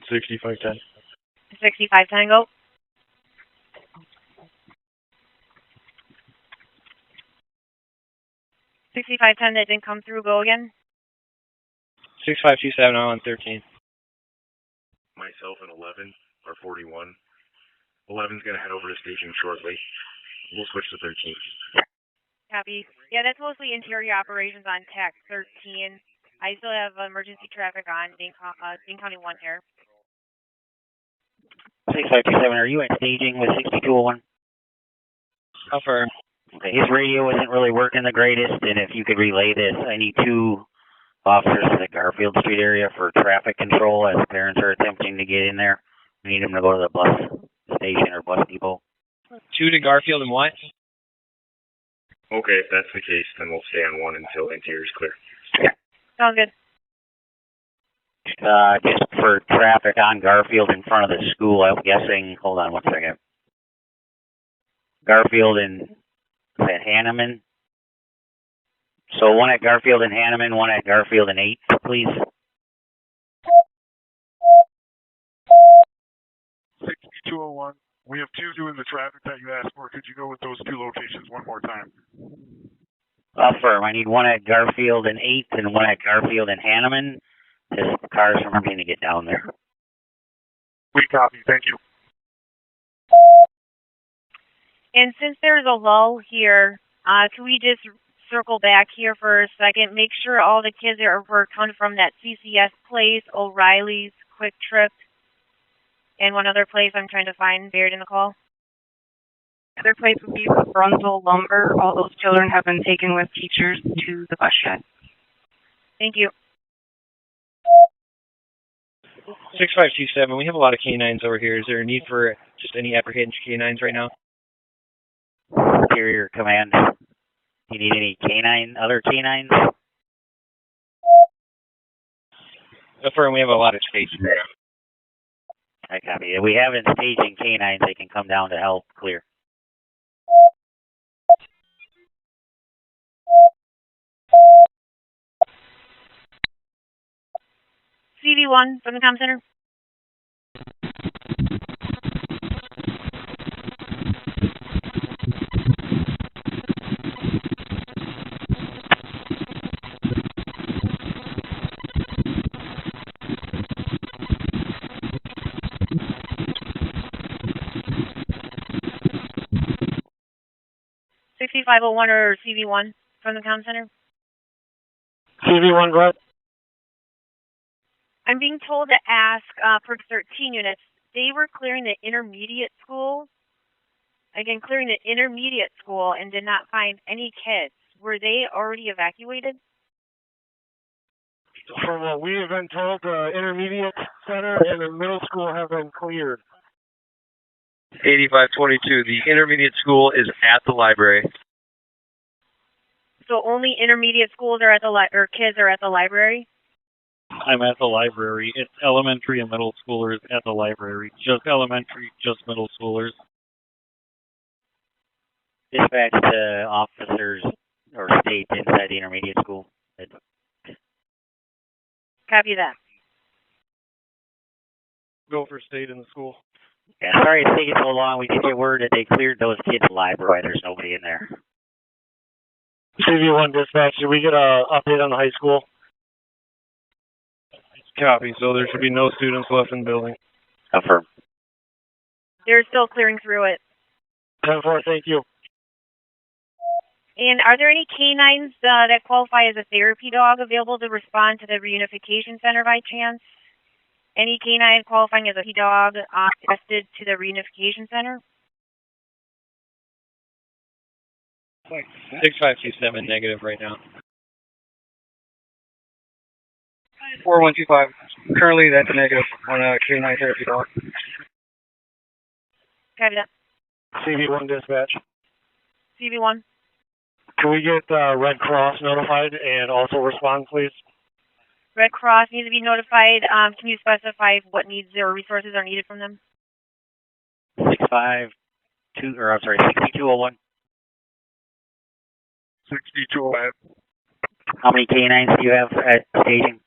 6510. 6510, go. 6510, that didn't come through, go again. 6527, I'm on 13. Myself and 11 are 41. 11's going to head over to staging shortly. We'll switch to 13. Copy. Yeah, that's mostly interior operations on TAC 13. I still have emergency traffic on Dane County 1 here. 6527, are you at staging with 6201? Affirm. Okay, his radio isn't really working the greatest, and if you could relay this, I need 2 officers to the Garfield Street area for traffic control as parents are attempting to get in there. We need them to go to the bus station or bus depot. 2 to Garfield and what? Okay, if that's the case, then we'll stay on 1 until interior's clear. Sounds good. Just for traffic on Garfield in front of the school, I'm guessing, hold on one second. Garfield and, is that Hanneman? So 1 at Garfield and Hanneman, 1 at Garfield and 8, please. 6201. We have 2 doing the traffic that you asked for. Could you go with those 2 locations one more time? Affirm. I need 1 at Garfield and 8 and 1 at Garfield and Hanneman. Just the cars from trying to get down there. We copy. Thank you. And since there's a lull here, can we just circle back here for a second? Make sure all the kids were counted from that CCS place, O'Reilly's, Quick Trip, and one other place I'm trying to find buried in the call. Other place would be Brunswick Lumber. All those children have been taken with teachers to the bus shed. Thank you. 6527, we have a lot of canines over here. Is there a need for just any apprehension canines right now? Interior Command. Do you need any other canines? Affirm, we have a lot of space. I copy. If we haven't staging canines, they can come down to help clear. CV1 from the comm center. (6501) or CV1 from the comm center. CV1, go ahead. I'm being told to ask for 13 units. They were clearing the intermediate school. Again, clearing the intermediate school and did not find any kids. Were they already evacuated? From what we have been told, the intermediate center and the middle school have been cleared. 8522, the intermediate school is at the library. So only intermediate schools are at the or kids are at the library? I'm at the library. It's elementary and middle schoolers at the library. Just elementary, just middle schoolers. Dispatch to officers or state inside the intermediate school. Copy that. Go for state in the school. Yeah, sorry it's taking so long. We did get word that they cleared those kids' library. There's nobody in there. CV1 dispatch, did we get a update on the high school? Copy. So there should be no students left in the building. Confirm. They're still clearing through it. 10-4, thank you. And are there any canines that qualify as a therapy dog available to respond to the reunification center by chance? Any canine qualifying as a dog requested to the reunification center? 6527 negative right now. 4125. Currently, that's a negative on a canine therapy dog. Copy that. CV1 dispatch. CV1. Can we get Red Cross notified and also respond, please? Red Cross needs to be notified. Can you specify what needs or resources are needed from them? 6201. 6205. How many canines do you have at staging?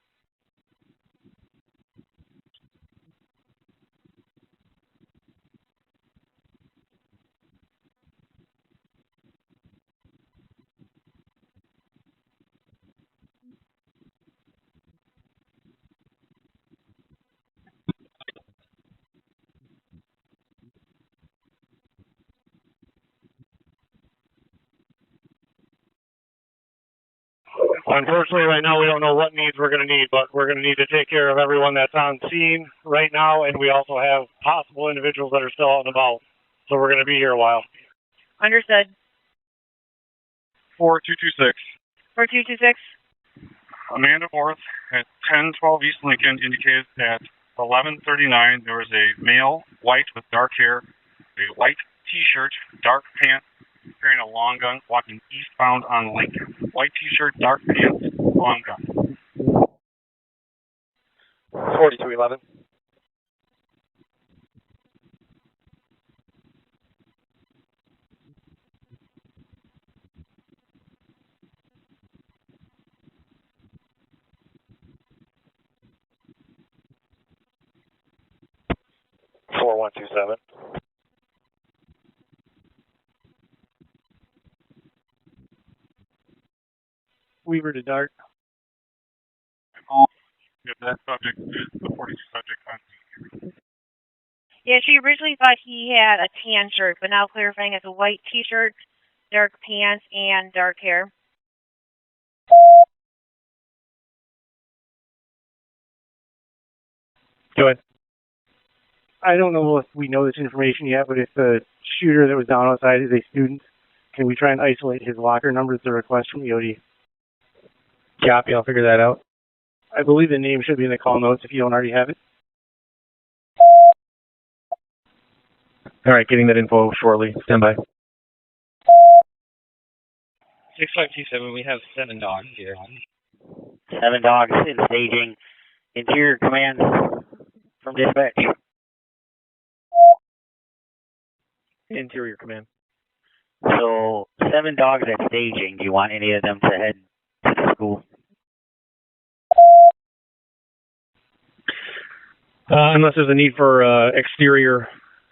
Unfortunately, right now we don't know what needs we're going to need, but we're going to need to take care of everyone that's on scene right now, and we also have possible individuals that are still out and about. So we're going to be here a while. Understood. 4226. 4226. Amanda Orth at 1012 East Lincoln indicated that 11:39 there was a male, white with dark hair, a white T-shirt, dark pants, carrying a long gun, walking eastbound on Lincoln. White T-shirt, dark pants, long gun. 4211. (4127). Weaver to Dart. If that subject, the 42 subject on. Yeah, she originally thought he had a tan shirt, but now clarifying it's a white T-shirt, dark pants, and dark hair. Go ahead. I don't know if we know this information yet, but if the shooter that was down outside is a student, can we try and isolate his locker number at the request from EOD? Copy, I'll figure that out. I believe the name should be in the call notes if you don't already have it. All right, getting that info shortly. Stand by. 6527, we have 7 dogs here. 7 dogs in staging. Interior command from dispatch. Interior command. So 7 dogs at staging. Do you want any of them to head to the school? Unless there's a need for exterior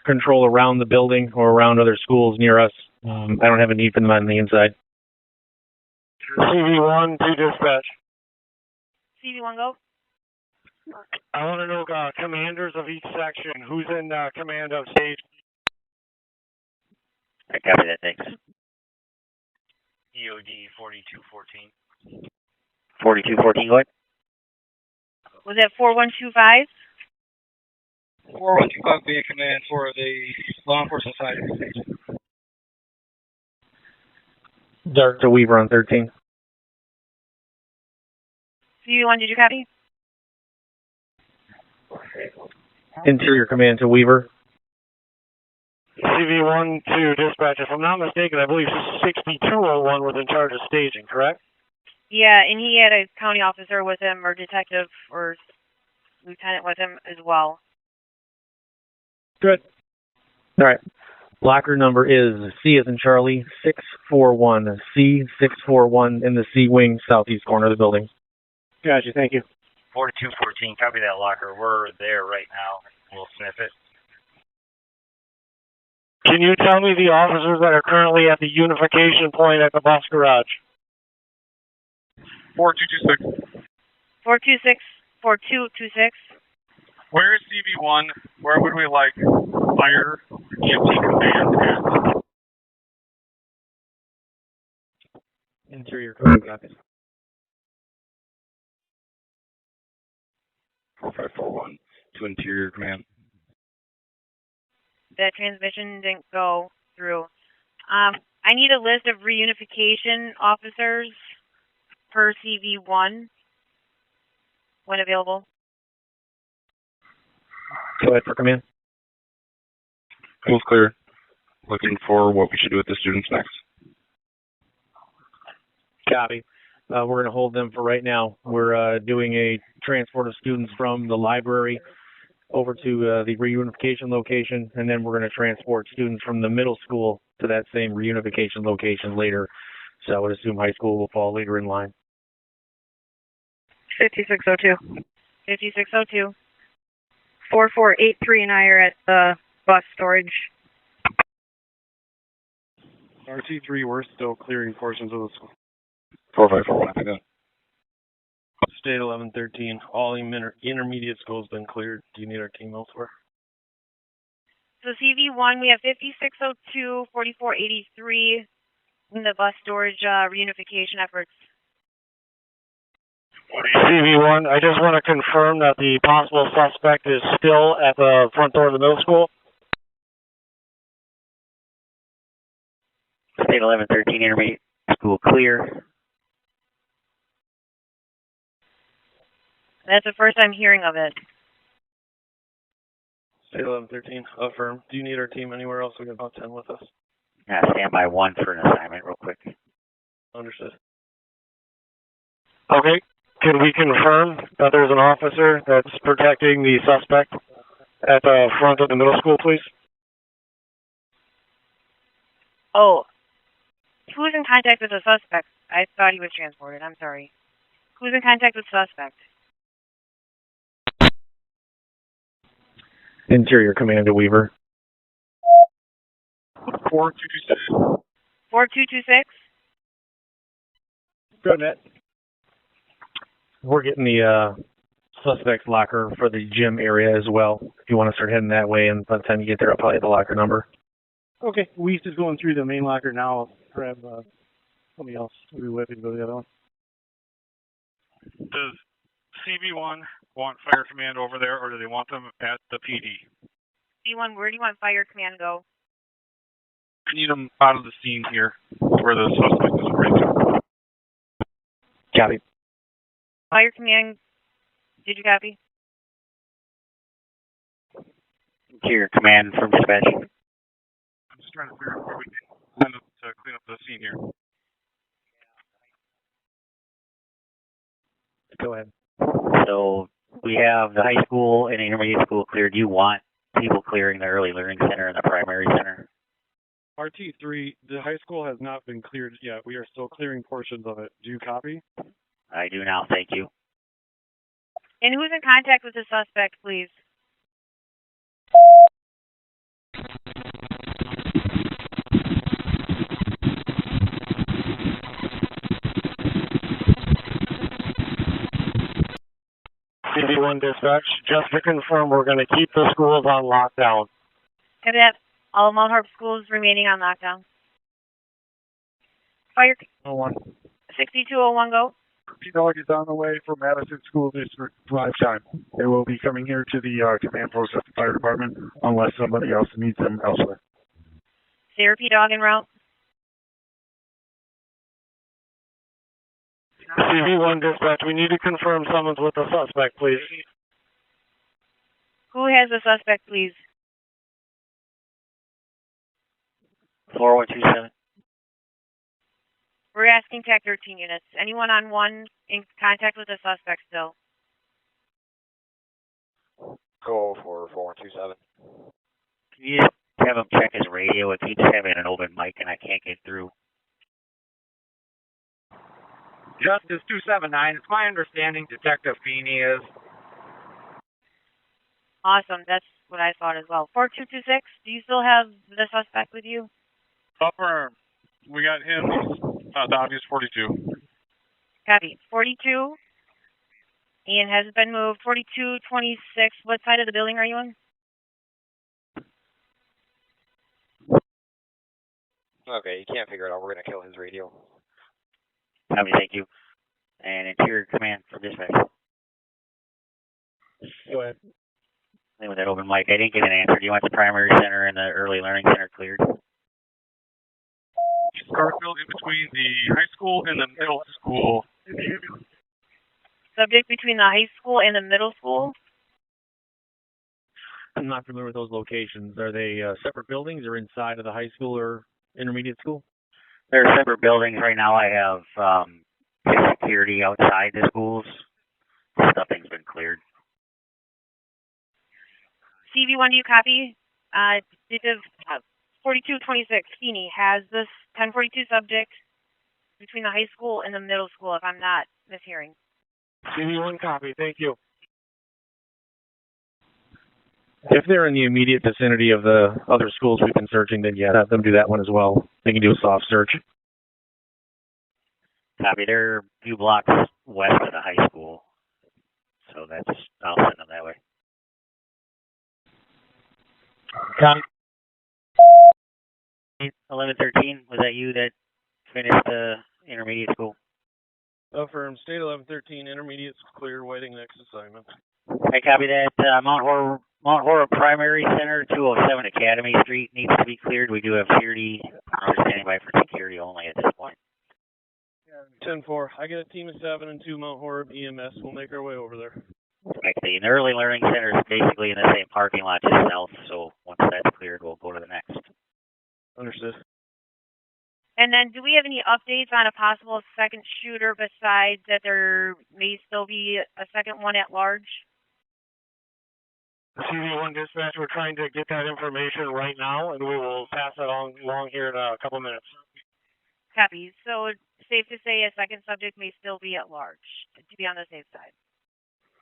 control around the building or around other schools near us. I don't have a need for them on the inside. CV1 to dispatch. CV1 go. I want to know commanders of each section. Who's in command of stage? I copy that, thanks. EOD 4214. 4214, go ahead. Was that 4125? 4125 be a command for the law enforcement side of the station. Dart to Weaver on 13. CV1, did you copy? Interior command to Weaver. CV1 to dispatch. If I'm not mistaken, I believe 6201 was in charge of staging, correct? Yeah, and he had a county officer with him, or detective, or lieutenant with him as well. Good. All right. Locker number is C as in Charlie, 641. C641 in the C wing, southeast corner of the building. Gotcha, thank you. 4214, copy that locker. We're there right now. We'll sniff it. Can you tell me the officers that are currently at the unification point at the bus garage? 4226. 4226. Where is CV1? Where would we like fire EMT command at? Interior command copies. 4541 to Interior Command. That transmission didn't go through. I need a list of reunification officers per CV1 when available. Go ahead for command. School's clear. Looking for what we should do with the students next. Copy. We're going to hold them for right now. We're doing a transport of students from the library over to the reunification location, and then we're going to transport students from the middle school to that same reunification location later. So I would assume high school will fall later in line. 5602. 5602. 4483 and I are at the bus storage. RT3, we're still clearing portions of the school. 4541, I got. State 1113, all intermediate schools been cleared. Do you need our team elsewhere? So CV1, we have 5602, 4483 in the bus storage reunification efforts. CV1, I just want to confirm that the possible suspect is still at the front door of the middle school. State 1113, intermediate school clear. That's the first I'm hearing of it. State 1113, affirm. Do you need our team anywhere else? We got about 10 with us. Stand by one for an assignment real quick. Understood. Okay. Can we confirm that there's an officer that's protecting the suspect at the front of the middle school, please? Oh, who's in contact with the suspect? I thought he was transported. I'm sorry. Who's in contact with the suspect? Interior Commander Weaver. 4226. 4226. Go ahead. We're getting the suspect's locker for the gym area as well. If you want to start heading that way, and by the time you get there, I'll probably have the locker number. Okay, Weast is going through the main locker now. I'll grab somebody else. We'll be waiting to go to the other one. Does CV1 want fire command over there, or do they want them at the PD? C1, where do you want fire command to go? I need them out of the scene here, where the suspect is right to. Copy. Fire command, did you copy? Interior Command from dispatch. I'm just trying to figure out where we can send them to clean up the scene here. Go ahead. So we have the high school and intermediate school cleared. Do you want people clearing the early learning center and the primary center? RT3, the high school has not been cleared yet. We are still clearing portions of it. Do you copy? I do now, thank you. And who's in contact with the suspect, please? CV1 dispatch, just to confirm, we're going to keep the schools on lockdown. Copy that. All Mount Horeb schools remaining on lockdown. Fire 6201, go. Dog is on the way from Madison School District drive time. They will be coming here to the command post at the fire department unless somebody else needs them elsewhere. Therapy dog en route. CV1 dispatch, we need to confirm someone's with the suspect, please. Who has the suspect, please? 4127. We're asking Tech 13 units. Anyone on one in contact with the suspect still? Go for 4127. Can you just have him check his radio? It keeps having an open mic and I can't get through. Justice 279, it's my understanding Detective Feeney is. Awesome. That's what I thought as well. 4226, do you still have the suspect with you? Affirm. We got him. The obvious 42. Copy. 42. Ian has been moved. 4226, what side of the building are you on? Okay, you can't figure it out. We're gonna kill his radio. Copy, thank you. And Interior Command for dispatch. Go ahead. Same with that open mic. I didn't get an answer. Do you want the primary center and the early learning center cleared? Garfield in between the high school and the middle school. Subject between the high school and the middle school? I'm not familiar with those locations. Are they separate buildings or inside of the high school or intermediate school? They're separate buildings. Right now I have security outside the schools. Nothing's been cleared. CV1, do you copy? Detective 4226, Feeney, has this 1042 subject between the high school and the middle school, if I'm not mishearing. CV1 copy, thank you. If they're in the immediate vicinity of the other schools we've been searching, then yeah, have them do that one as well. They can do a soft search. Copy. They're a few blocks west of the high school. So I'll send them that way. Copy. 1113, was that you that finished the intermediate school? Affirm. State 1113, intermediate clear, waiting next assignment. I copy that. Mount Horeb Primary Center, 207 Academy Street needs to be cleared. We do have security. I'm standing by for security only at this point. 10-4. I get a team of 7 and 2 Mount Horeb EMS. We'll make our way over there. The Early Learning Center is basically in the same parking lot just south, so once that's cleared, we'll go to the next. Understood. And then do we have any updates on a possible second shooter besides that there may still be a second one at large? CV1 dispatch, we're trying to get that information right now, and we will pass that along here in a couple minutes. Copy. So it's safe to say a second subject may still be at large, to be on the safe side.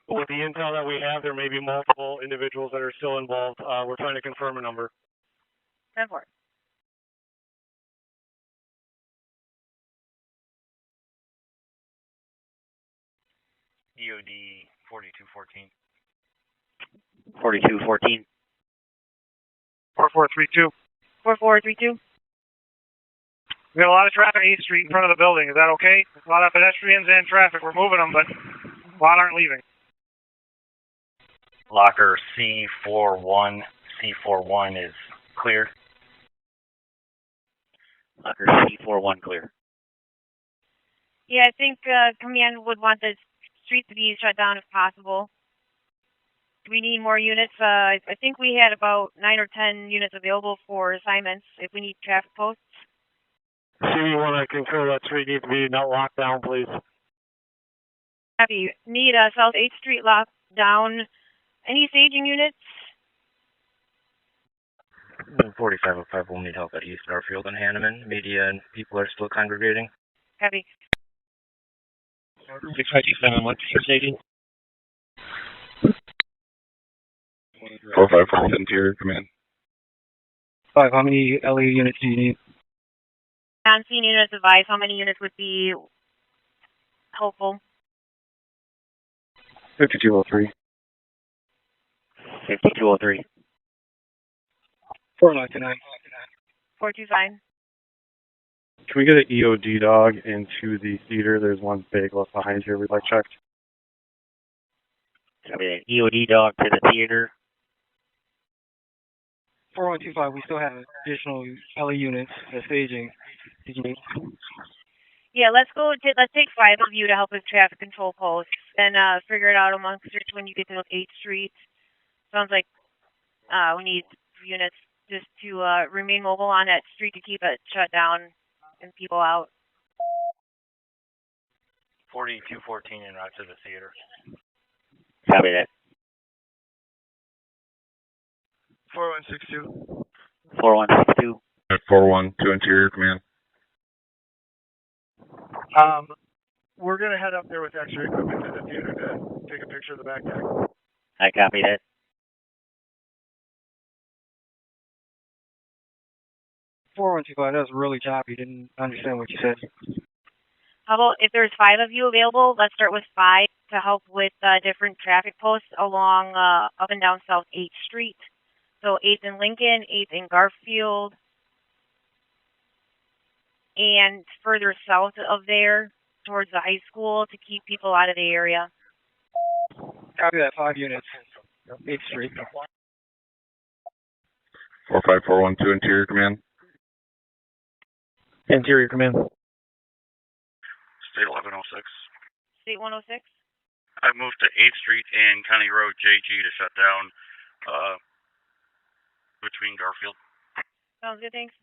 With the intel that we have, there may be multiple individuals that are still involved. We're trying to confirm a number. 10-4. EOD 4214. 4214. 4432. 4432. We have a lot of traffic on 8th Street in front of the building. Is that okay? A lot of pedestrians and traffic. We're moving them, but a lot aren't leaving. Locker C41 is clear. Locker C41 clear. Yeah, I think command would want the street to be shut down if possible. Do we need more units? I think we had about 9 or 10 units available for assignments if we need traffic posts. CV1, I concur that street needs to be not locked down, please. Happy. Need South 8th Street locked down. Any staging units? 4505 will need help at East Garfield and Hanneman. Media and people are still congregating. Happy. 6527, what's your staging? 454 with Interior Command. 5, how many LE units do you need? Non-scene units advise how many units would be helpful. 5203. 5203. 499. 425. Can we get an EOD dog into the theater? There's one big left behind here we'd like checked. Copy that. EOD dog to the theater. 4125, we still have additional LE units at staging. Did you need? Yeah, let's take 5 of you to help with traffic control posts and figure it out amongst you when you get to 8th Street. Sounds like we need units just to remain mobile on that street to keep it shut down and people out. 4214 en route to the theater. Copy that. 4162. 4162. At 412 Interior Command. We're going to head up there with extra equipment to the theater to take a picture of the back deck. I copy that. 4125, that was really choppy. Didn't understand what you said. How about if there's 5 of you available, let's start with 5 to help with different traffic posts along up and down South 8th Street. So 8th in Lincoln, 8th in Garfield, and further south of there towards the high school to keep people out of the area. Copy that, 5 units. 8th Street. 45412 Interior Command. Interior Command. State 1106. State 106? I moved to 8th Street and County Road JG to shut down between Garfield. Sounds good, thanks.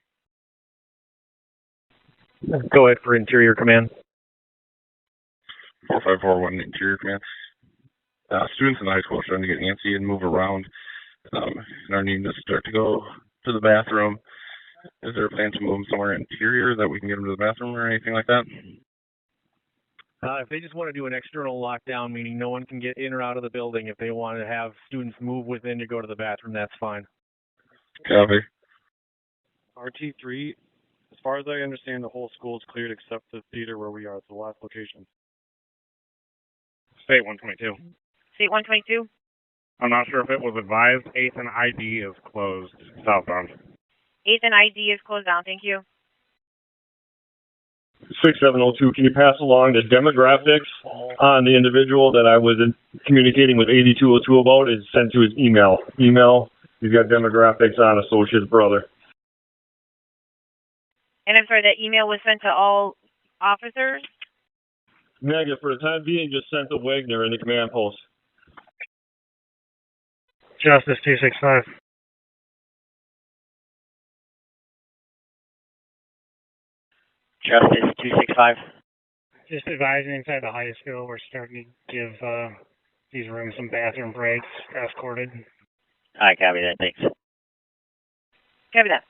Go ahead for Interior Command. 4541 Interior Command. Students in the high school are starting to get antsy and move around and are needing to start to go to the bathroom. Is there a plan to move them somewhere interior that we can get them to the bathroom or anything like that? If they just want to do an external lockdown, meaning no one can get in or out of the building, if they want to have students move within to go to the bathroom, that's fine. Copy. RT3, as far as I understand, the whole school is cleared except the theater where we are. It's the last location. State 122. State 122? I'm not sure if it was advised. 8th and ID is closed southbound. 8th and ID is closed down, thank you. 6702, can you pass along the demographics on the individual that I was communicating with 8202 about? Is sent to his email. He's got demographics on associate's brother. And I'm sorry, that email was sent to all officers? Negative. For the time being, just sent to Wagner in the command post. Justice 265. Justice 265. Just advising inside the high school, we're starting to give these rooms some bathroom breaks, escorted. I copy that, thanks. Copy that.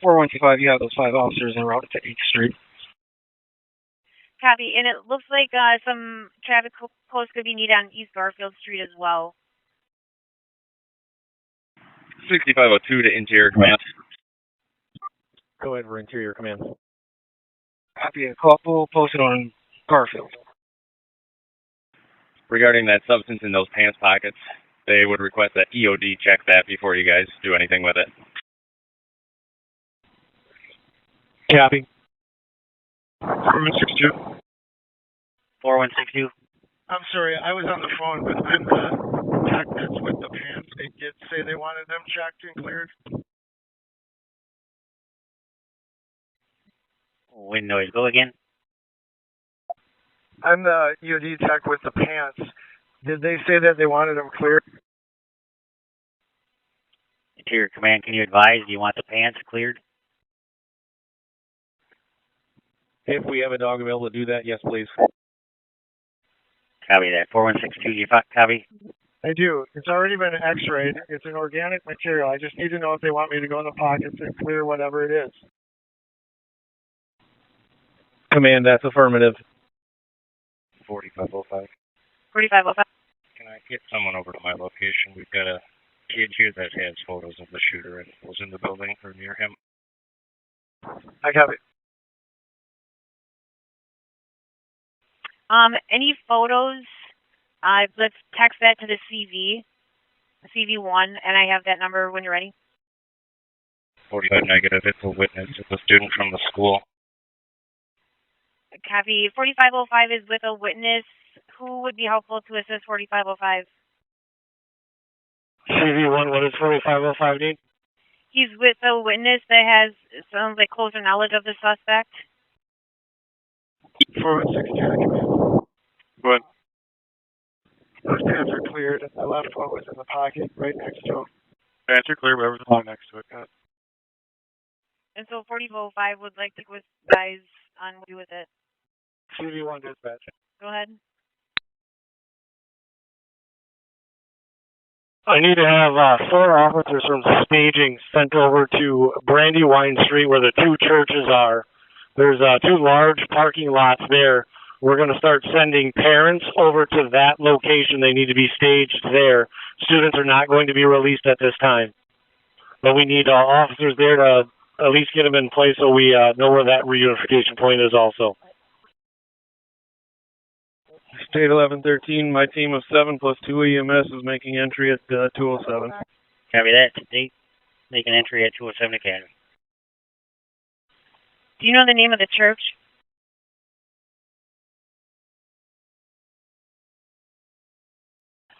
4125, you have those 5 officers en route to 8th Street. Copy, and it looks like some traffic posts could be needed on East Garfield Street as well. 6502 to Interior Command. Go ahead for Interior Command. Copy a couple posted on Garfield. Regarding that substance in those pants pockets, they would request that EOD check that before you guys do anything with it. Copy. 4162. 4162. I'm sorry, I was on the phone, but I'm the tech that's with the pants. They did say they wanted them checked and cleared. Wind noise, go again. I'm the EOD tech with the pants. Did they say that they wanted them cleared? Interior Command, can you advise, do you want the pants cleared? If we have a dog available to do that, yes, please. Copy that. 4162, you copy? I do. It's already been x-rayed. It's an organic material. I just need to know if they want me to go in the pockets and clear whatever it is. Command, that's affirmative. 4505. 4505. Can I get someone over to my location? We've got a kid here that has photos of the shooter and was in the building or near him. I copy. Any photos, let's text that to the CV1, and I have that number when you're ready. 45 negative. It's a witness. It's a student from the school. Copy. 4505 is with a witness. Who would be helpful to assist 4505? CV1, what does 4505 need? He's with a witness that has, sounds like, closer knowledge of the suspect. 4162. Go ahead. Those pants are cleared. The left one was in the pocket right next to him. Pants are clear, whatever's lying next to it. Got it. And so 4505 would like to advise on what to do with it. CV1 dispatch. Go ahead. I need to have 4 officers from staging sent over to Brandywine Street where the 2 churches are. There's 2 large parking lots there. We're going to start sending parents over to that location. They need to be staged there. Students are not going to be released at this time. But we need officers there to at least get them in place so we know where that reunification point is also. State 1113, my team of 7 plus 2 EMS is making entry at 207. Copy that. State, making entry at 207 Academy. Do you know the name of the church?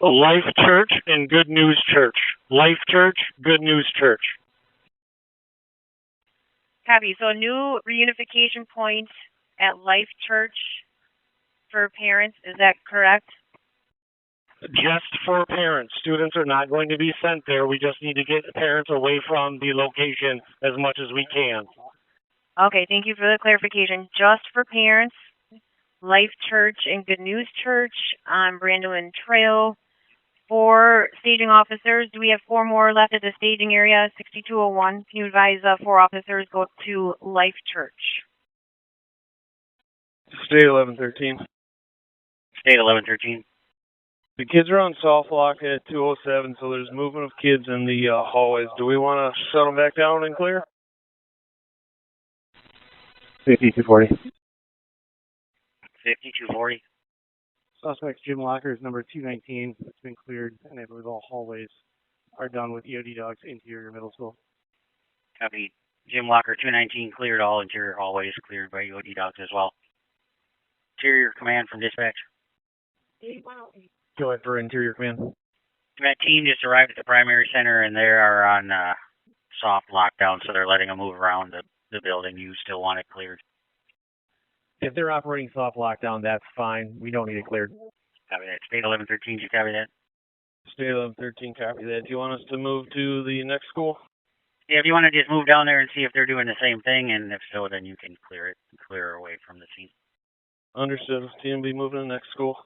Life Church and Good News Church. Life Church, Good News Church. Copy. So a new reunification point at Life Church for parents, is that correct? Just for parents. Students are not going to be sent there. We just need to get parents away from the location as much as we can. Okay, thank you for the clarification. Just for parents, Life Church and Good News Church on Brandolin Trail. 4 staging officers. Do we have 4 more left at the staging area? 6201. Can you advise 4 officers go to Life Church? State 1113. State 1113. The kids are on soft lock at 207, so there's movement of kids in the hallways. Do we want to shut them back down and clear? 5240. 5240. Suspect's gym locker is number 219. It's been cleared, and I believe all hallways are done with EOD dogs interior middle school. Copy. Gym locker 219 cleared. All interior hallways cleared by EOD dogs as well. Interior command from dispatch. Go ahead for interior command. That team just arrived at the primary center, and they are on soft lockdown, so they're letting them move around the building. You still want it cleared? If they're operating soft lockdown, that's fine. We don't need it cleared. Copy that. State 1113, you copy that? State 1113, copy that. Do you want us to move to the next school? Yeah, if you want to just move down there and see if they're doing the same thing, and if so, then you can clear away from the scene. Understood. TMB moving to the next school.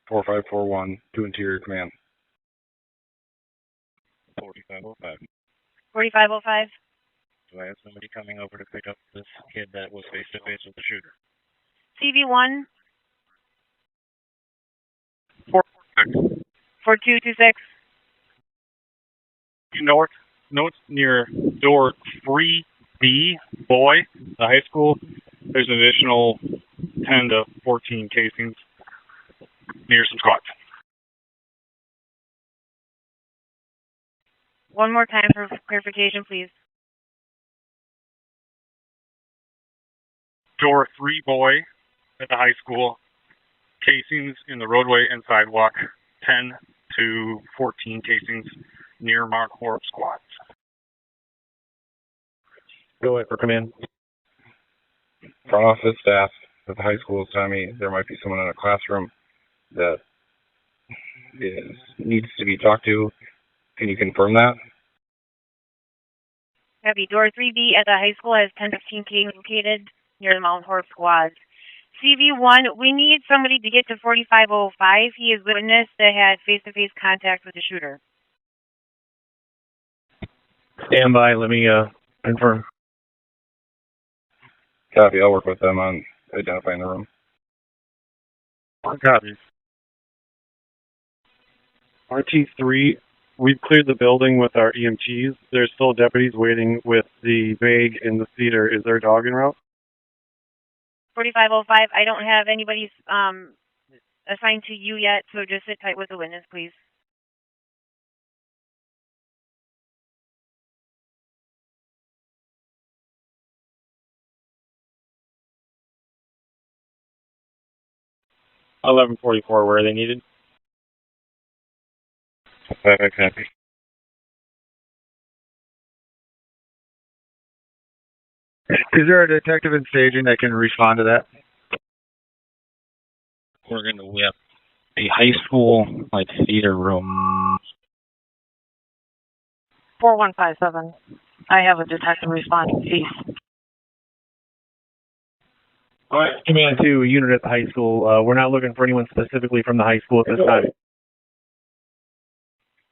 4541 to interior command. 4505. 4505. Do I have somebody coming over to pick up this kid that was face to face with the shooter? CV1. 4226. Notes near door 3B, boy, the high school. There's an additional 10 to 14 casings near some squats. One more time for clarification, please. Door 3 boy at the high school. Casings in the roadway and sidewalk. 10 to 14 casings near Mount Horeb squats. Go ahead for command. Front office staff at the high school is telling me there might be someone in a classroom that needs to be talked to. Can you confirm that? Copy. Door 3B at the high school has 1015 K located near the Mount Horeb squads. CV1, we need somebody to get to 4505. He is the witness that had face-to-face contact with the shooter. Stand by. Let me confirm. Copy. I'll work with them on identifying the room. Copy. RT3, we've cleared the building with our EMTs. There's still deputies waiting with the bag in the theater. Is there a dog en route? 4505, I don't have anybody assigned to you yet, so just sit tight with the witness, please. $11.44, where are they needed? Copy. Is there a detective in staging that can respond to that? We're going to whip a high school, theater room. 4157. I have a detective responding. Cease. All right, command to a unit at the high school. We're not looking for anyone specifically from the high school at this time.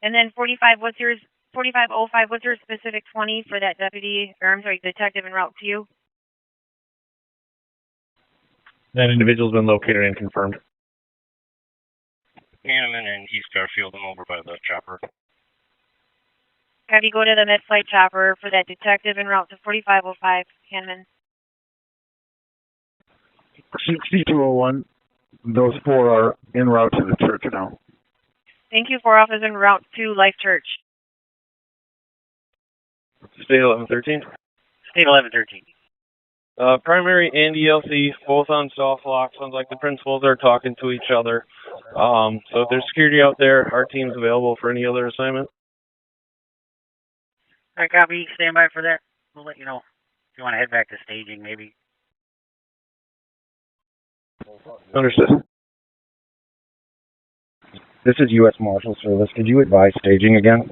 And then 4505, what's your specific 20 for that deputy, or I'm sorry, detective en route to you? That individual's been located and confirmed. And then in East Garfield, I'm over by the chopper. Have you go to the mid-flight chopper for that detective en route to 4505 Hanman. 6201. Those 4 are en route to the church now. Thank you. 4 officers en route to Life Church. State 1113. State 1113. Primary and ELC, both on soft lock. Sounds like the principals are talking to each other. So if there's security out there, our team's available for any other assignment. All right, copy. Stand by for that. We'll let you know. If you want to head back to staging, maybe. Understood. This is U.S. Marshal Service. Could you advise staging again?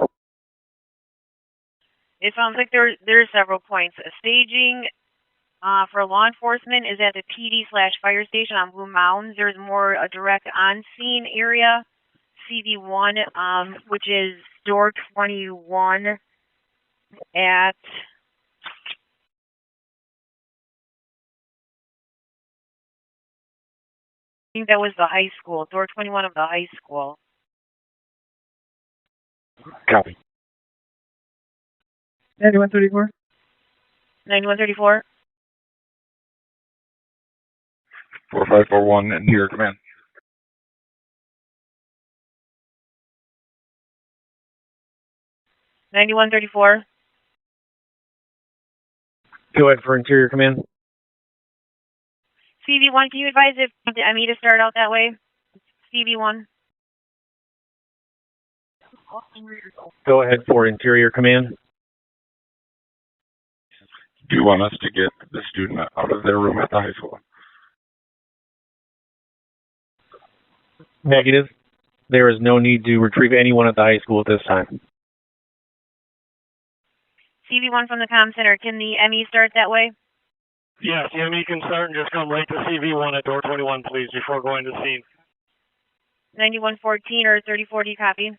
It sounds like there are several points. Staging for law enforcement is at the PD/fire station on Blue Mounds. There's more a direct on-scene area, CV1, which is door 21 at I think that was the high school, door 21 of the high school. Copy. 9134. 9134. 4541 and here, command. $91.34. Go ahead for Interior Command. CV1, can you advise if the ME to start out that way? CV1. Go ahead for Interior Command. Do you want us to get the student out of their room at the high school? Negative. There is no need to retrieve anyone at the high school at this time. CV1 from the comm center, can the ME start that way? Yes, the ME can start and just come right to CV1 at door 21, please, before going to scene. 9114 or 3040, copy.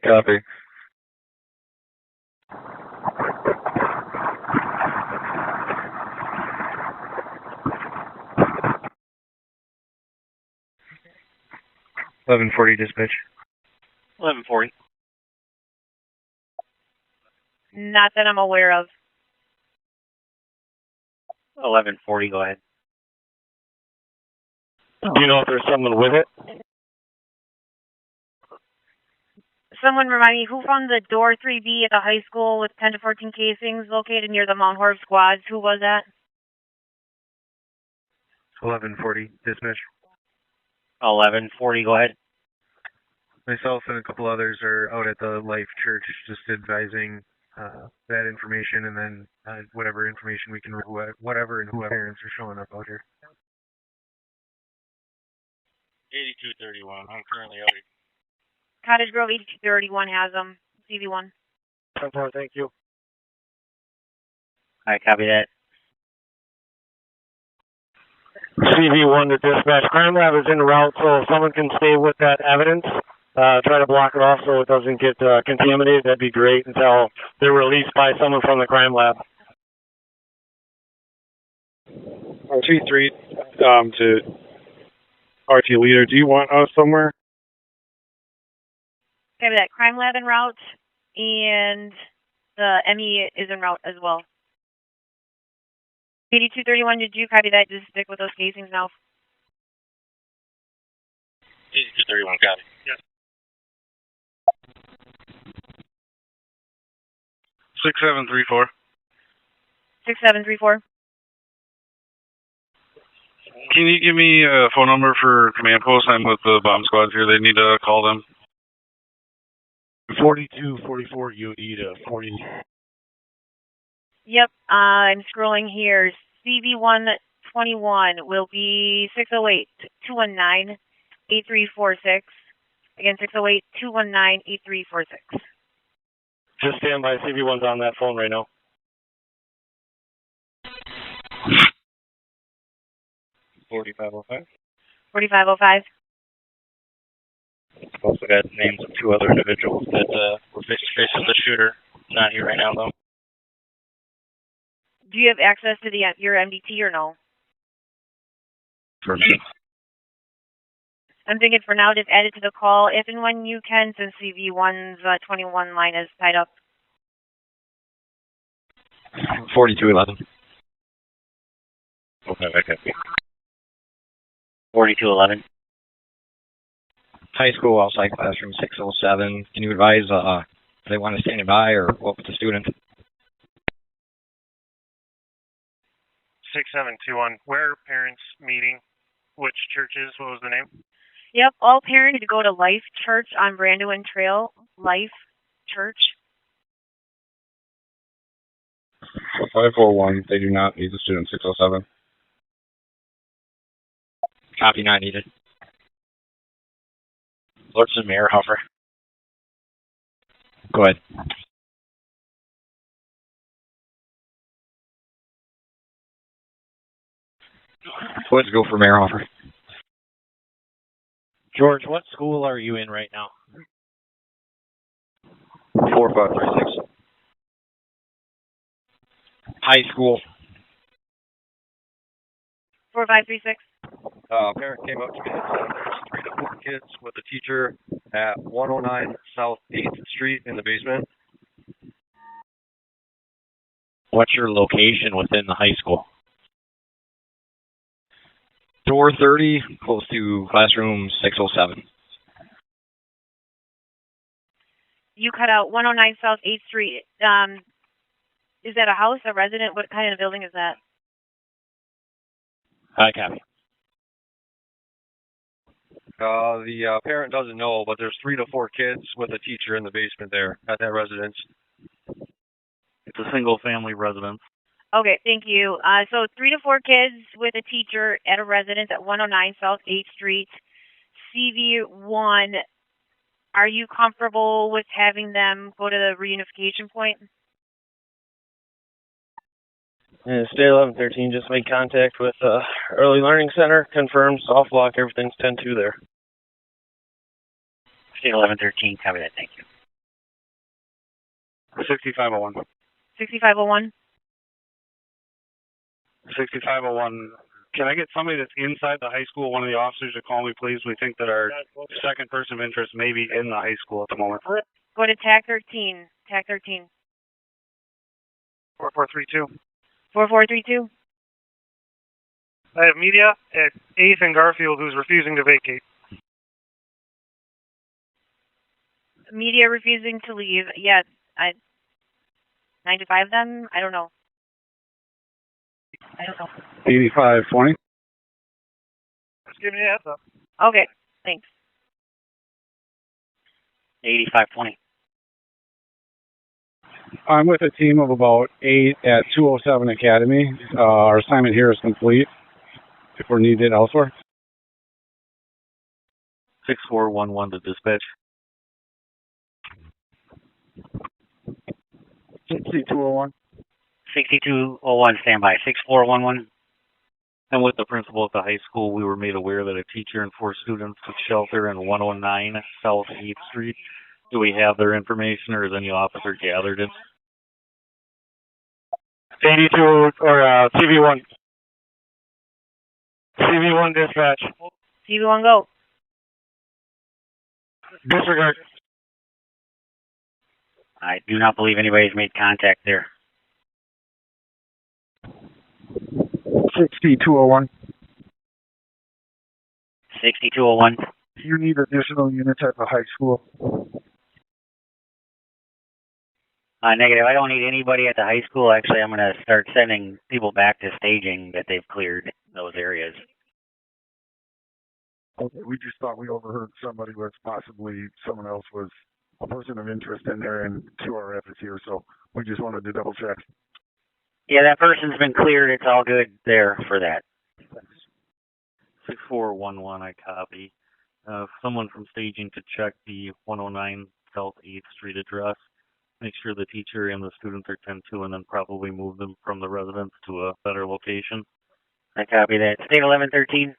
Copy. $1140 dispatch. 1140. Not that I'm aware of. 1140, go ahead. Do you know if there's someone with it? Someone remind me, who found the door 3B at the high school with 10 to 14 casings located near the Mount Horeb squads? Who was that? 1140 dispatch. 1140, go ahead. Myself and a couple others are out at the Life Church just advising that information, and then whatever information we can, whatever and whoever parents are showing up out here. 8231. I'm currently out here. Cottage Grove 8231 has them. CV1. Thank you. All right, copy that. CV1 to dispatch. Crime lab is en route, so if someone can stay with that evidence, try to block it off so it doesn't get contaminated, that'd be great until they're released by someone from the crime lab. RT3 to RT leader, do you want us somewhere? Okay, that crime lab en route, and the ME is en route as well. 8231, did you copy that? Just stick with those casings now. 8231, got it. Yes. 6734. 6734. Can you give me a phone number for command post? I'm with the bomb squads here. They need to call them. 4244 UD to 40. Yep, I'm scrolling here. CV121 will be 608-219-8346. Again, 608-219-8346. Just stand by. CV1's on that phone right now. $4505. 4505. Also got names of 2 other individuals that were face to face with the shooter. Not here right now, though. Do you have access to your MDT or no? Affirmative. I'm thinking for now, just add it to the call if and when you can, since CV1's 21 line is tied up. 4211. Okay, that could be. 4211. High school outside classroom 607. Can you advise if they want to stand by or what with the student? 6721. Where are parents meeting? Which churches? What was the name? Yep, all parents to go to Life Church on Brandywine Trail. Life Church. 541, they do not need the student 607. Copy, not needed. Lordson Meyerhofer. Go ahead. Let's go for Meyerhofer. George, what school are you in right now? 4536. High school. 4536. A parent came up to me and said there's 3 to 4 kids with a teacher at 109 South 8th Street in the basement. What's your location within the high school? Door 30, close to classroom 607. You cut out 109 South 8th Street. Is that a house, a resident? What kind of building is that? Hi, copy. The parent doesn't know, but there's 3 to 4 kids with a teacher in the basement there at that residence. It's a single-family residence. Okay, thank you. So 3 to 4 kids with a teacher at a residence at 109 South 8th Street. CV1, are you comfortable with having them go to the reunification point? State 1113 just made contact with Early Learning Center, confirmed soft lock, everything's 10-2 there. State 1113, copy that, thank you. 6501. 6501? 6501. Can I get somebody that's inside the high school, one of the officers, to call me, please? We think that our second person of interest may be in the high school at the moment. Go to TAC 13. TAC 13. 4432. 4432? I have media at 8th and Garfield who's refusing to vacate. Media refusing to leave. Yeah, 9 to 5 then? I don't know. 8520. Just give me a heads up. Okay, thanks. 8520. I'm with a team of about 8 at 207 Academy. Our assignment here is complete. If we're needed elsewhere. 6411 to dispatch. 6201. 6201, standby. 6411. And with the principal at the high school, we were made aware that a teacher and 4 students took shelter in 109 South 8th Street. Do we have their information, or has any officer gathered it? 82 or CV1. CV1 dispatch. CV1 go. Disregard. I do not believe anybody's made contact there. 6201. 6201. Do you need additional units at the high school? Negative. I don't need anybody at the high school. Actually, I'm going to start sending people back to staging that they've cleared those areas. Okay, we just thought we overheard somebody was possibly someone else was a person of interest in there, and QRF is here, so we just wanted to double check. Yeah, that person's been cleared. It's all good there for that. 6411, I copy. Someone from staging to check the 109 South 8th Street address. Make sure the teacher and the students are 10-2, and then probably move them from the residence to a better location. I copy that. State 1113.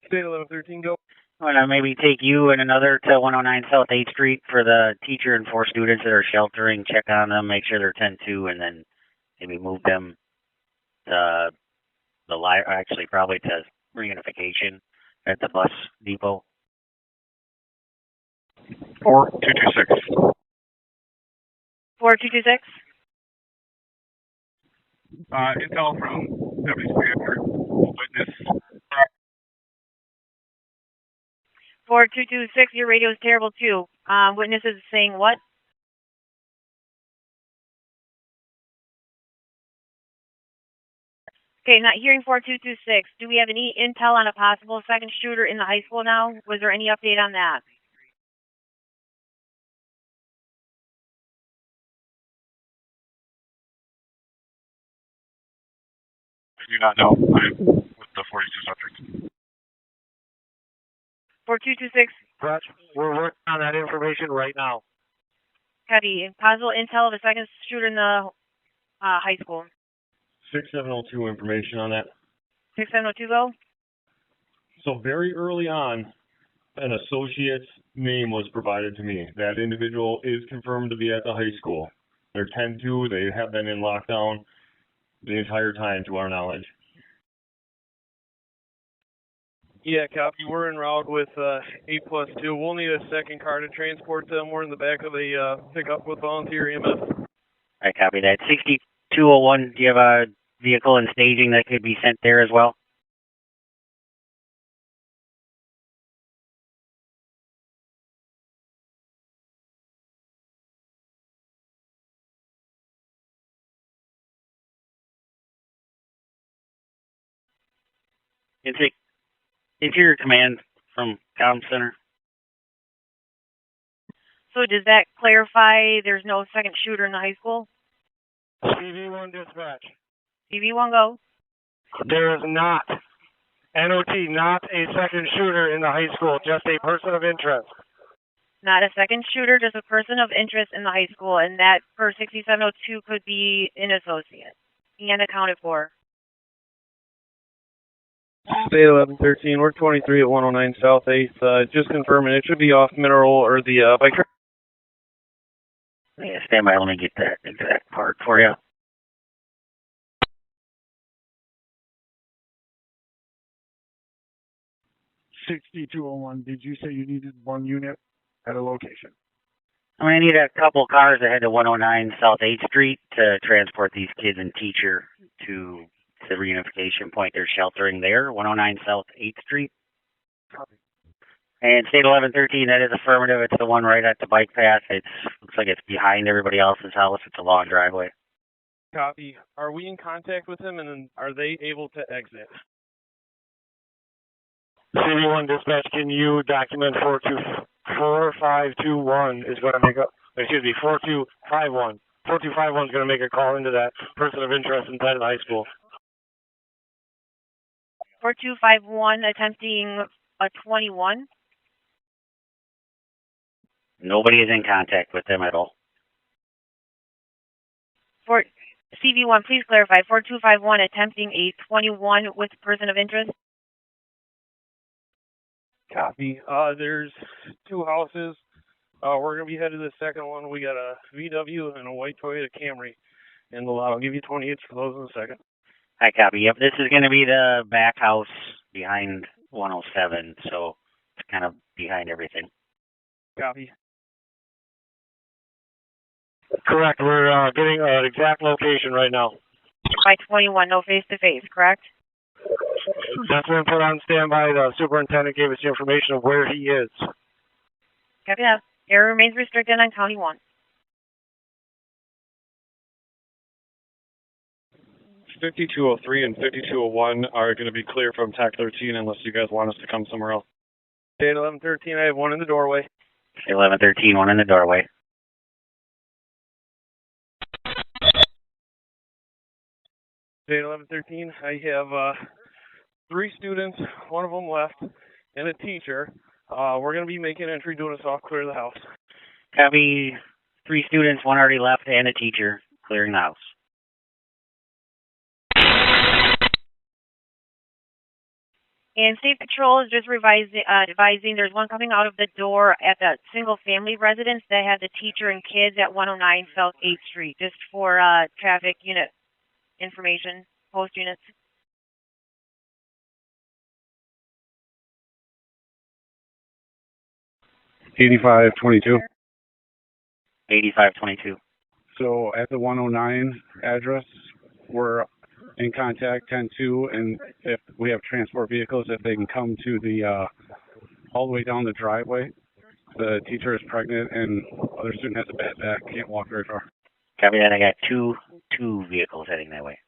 State 1113, go. I'm going to maybe take you and another to 109 South 8th Street for the teacher and 4 students that are sheltering. Check on them, make sure they're 10-2, and then maybe move them to the actually probably to reunification at the bus depot. 4226. 4226. Intel from Deputy Commander, witness. 4226, your radio is terrible too. Witnesses saying what? Okay, not hearing 4226. Do we have any intel on a possible second shooter in the high school now? Was there any update on that? I do not know. I'm with the 42 subject. 4226. Brett, we're working on that information right now. Copy. Possible intel of a second shooter in the high school. 6702 information on that. 6702 go. So very early on, an associate's name was provided to me. That individual is confirmed to be at the high school. They're 10-2. They have been in lockdown the entire time, to our knowledge. Yeah, copy. We're en route with 8+2. We'll need a second car to transport them. We're in the back of the pickup with volunteer EMS. I copy that. 6201, do you have a vehicle and staging that could be sent there as well? Interior Command from Comm Center. So does that clarify there's no second shooter in the high school? CV1 dispatch. CV1 go. There is not, NOT, not a second shooter in the high school, just a person of interest. Not a second shooter, just a person of interest in the high school, and that for 6702 could be an associate and accounted for. State 1113. We're 23 at 109 South 8th. Just confirming it should be off Mineral or the bike. Yeah, stand by. Let me get that exact part for you. $6201. Did you say you needed one unit at a location? I'm going to need a couple cars that head to 109 South 8th Street to transport these kids and teacher to the reunification point. They're sheltering there, 109 South 8th Street. And State 1113, that is affirmative. It's the one right at the bike path. Looks like it's behind everybody else's house. It's a long driveway. Copy. Are we in contact with them, and are they able to exit? CV1 dispatch, can you document 4521 is going to make a, 4251. 4251 is going to make a call into that person of interest inside of the high school. 4251 attempting a 21. Nobody is in contact with them at all. For CV1, please clarify. 4251 attempting a 21 with person of interest. Copy. There's two houses. We're going to be headed to the second one. We got a VW and a white Toyota Camry in the lot. I'll give you 28 for those in a second. I copy. Yep, this is going to be the back house behind 107, so it's kind of behind everything. Copy. Correct. We're getting an exact location right now. By 21, no face-to-face, correct? That's been put on standby. The superintendent gave us the information of where he is. Copy that. Area remains restricted on County 1. 5203 and 5201 are going to be clear from TAC 13 unless you guys want us to come somewhere else. State 1113, I have one in the doorway. State 1113, one in the doorway. State 1113, I have 3 students, one of them left, and a teacher. We're going to be making entry, doing a soft clear of the house. Copy. 3 students, one already left, and a teacher clearing the house. And State Patrol is just advising there's one coming out of the door at the single-family residence that had the teacher and kids at 109 South 8th Street, just for traffic unit information, post units. 8522. 8522. So at the 109 address, we're in contact 102, and if we have transport vehicles, if they can come to the all the way down the driveway. The teacher is pregnant, and other student has a bad back, can't walk very far. Copy that. I got two vehicles heading that way.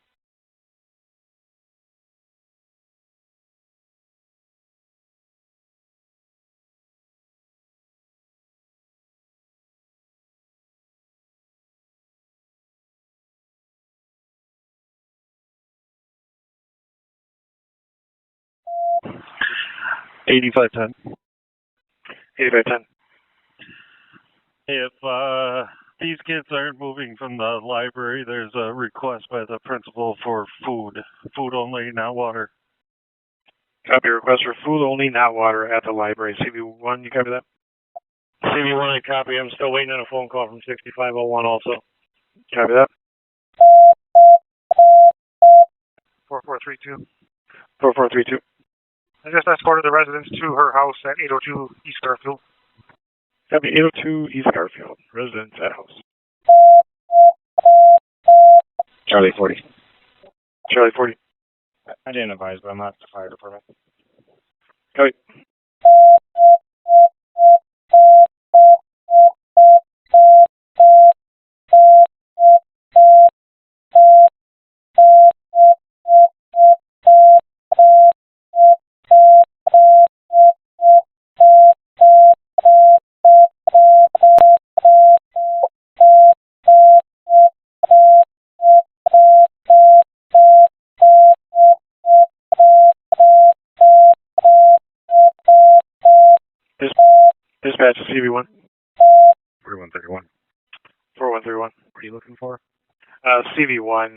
$85.10. $85.10. If these kids aren't moving from the library, there's a request by the principal for food. Food only, not water. Copy request for food only, not water at the library. CV1, you copy that? CV1, I copy. I'm still waiting on a phone call from 6501 also. Copy that. 4432. 4432. I just escorted the residents to her house at 802 East Garfield. Copy 802 East Garfield. Residents at house. Charlie 40. Charlie 40. I didn't advise, but I'm not the fire department. Copy. Dispatch to CV1. 4131. 4131. What are you looking for? CV1.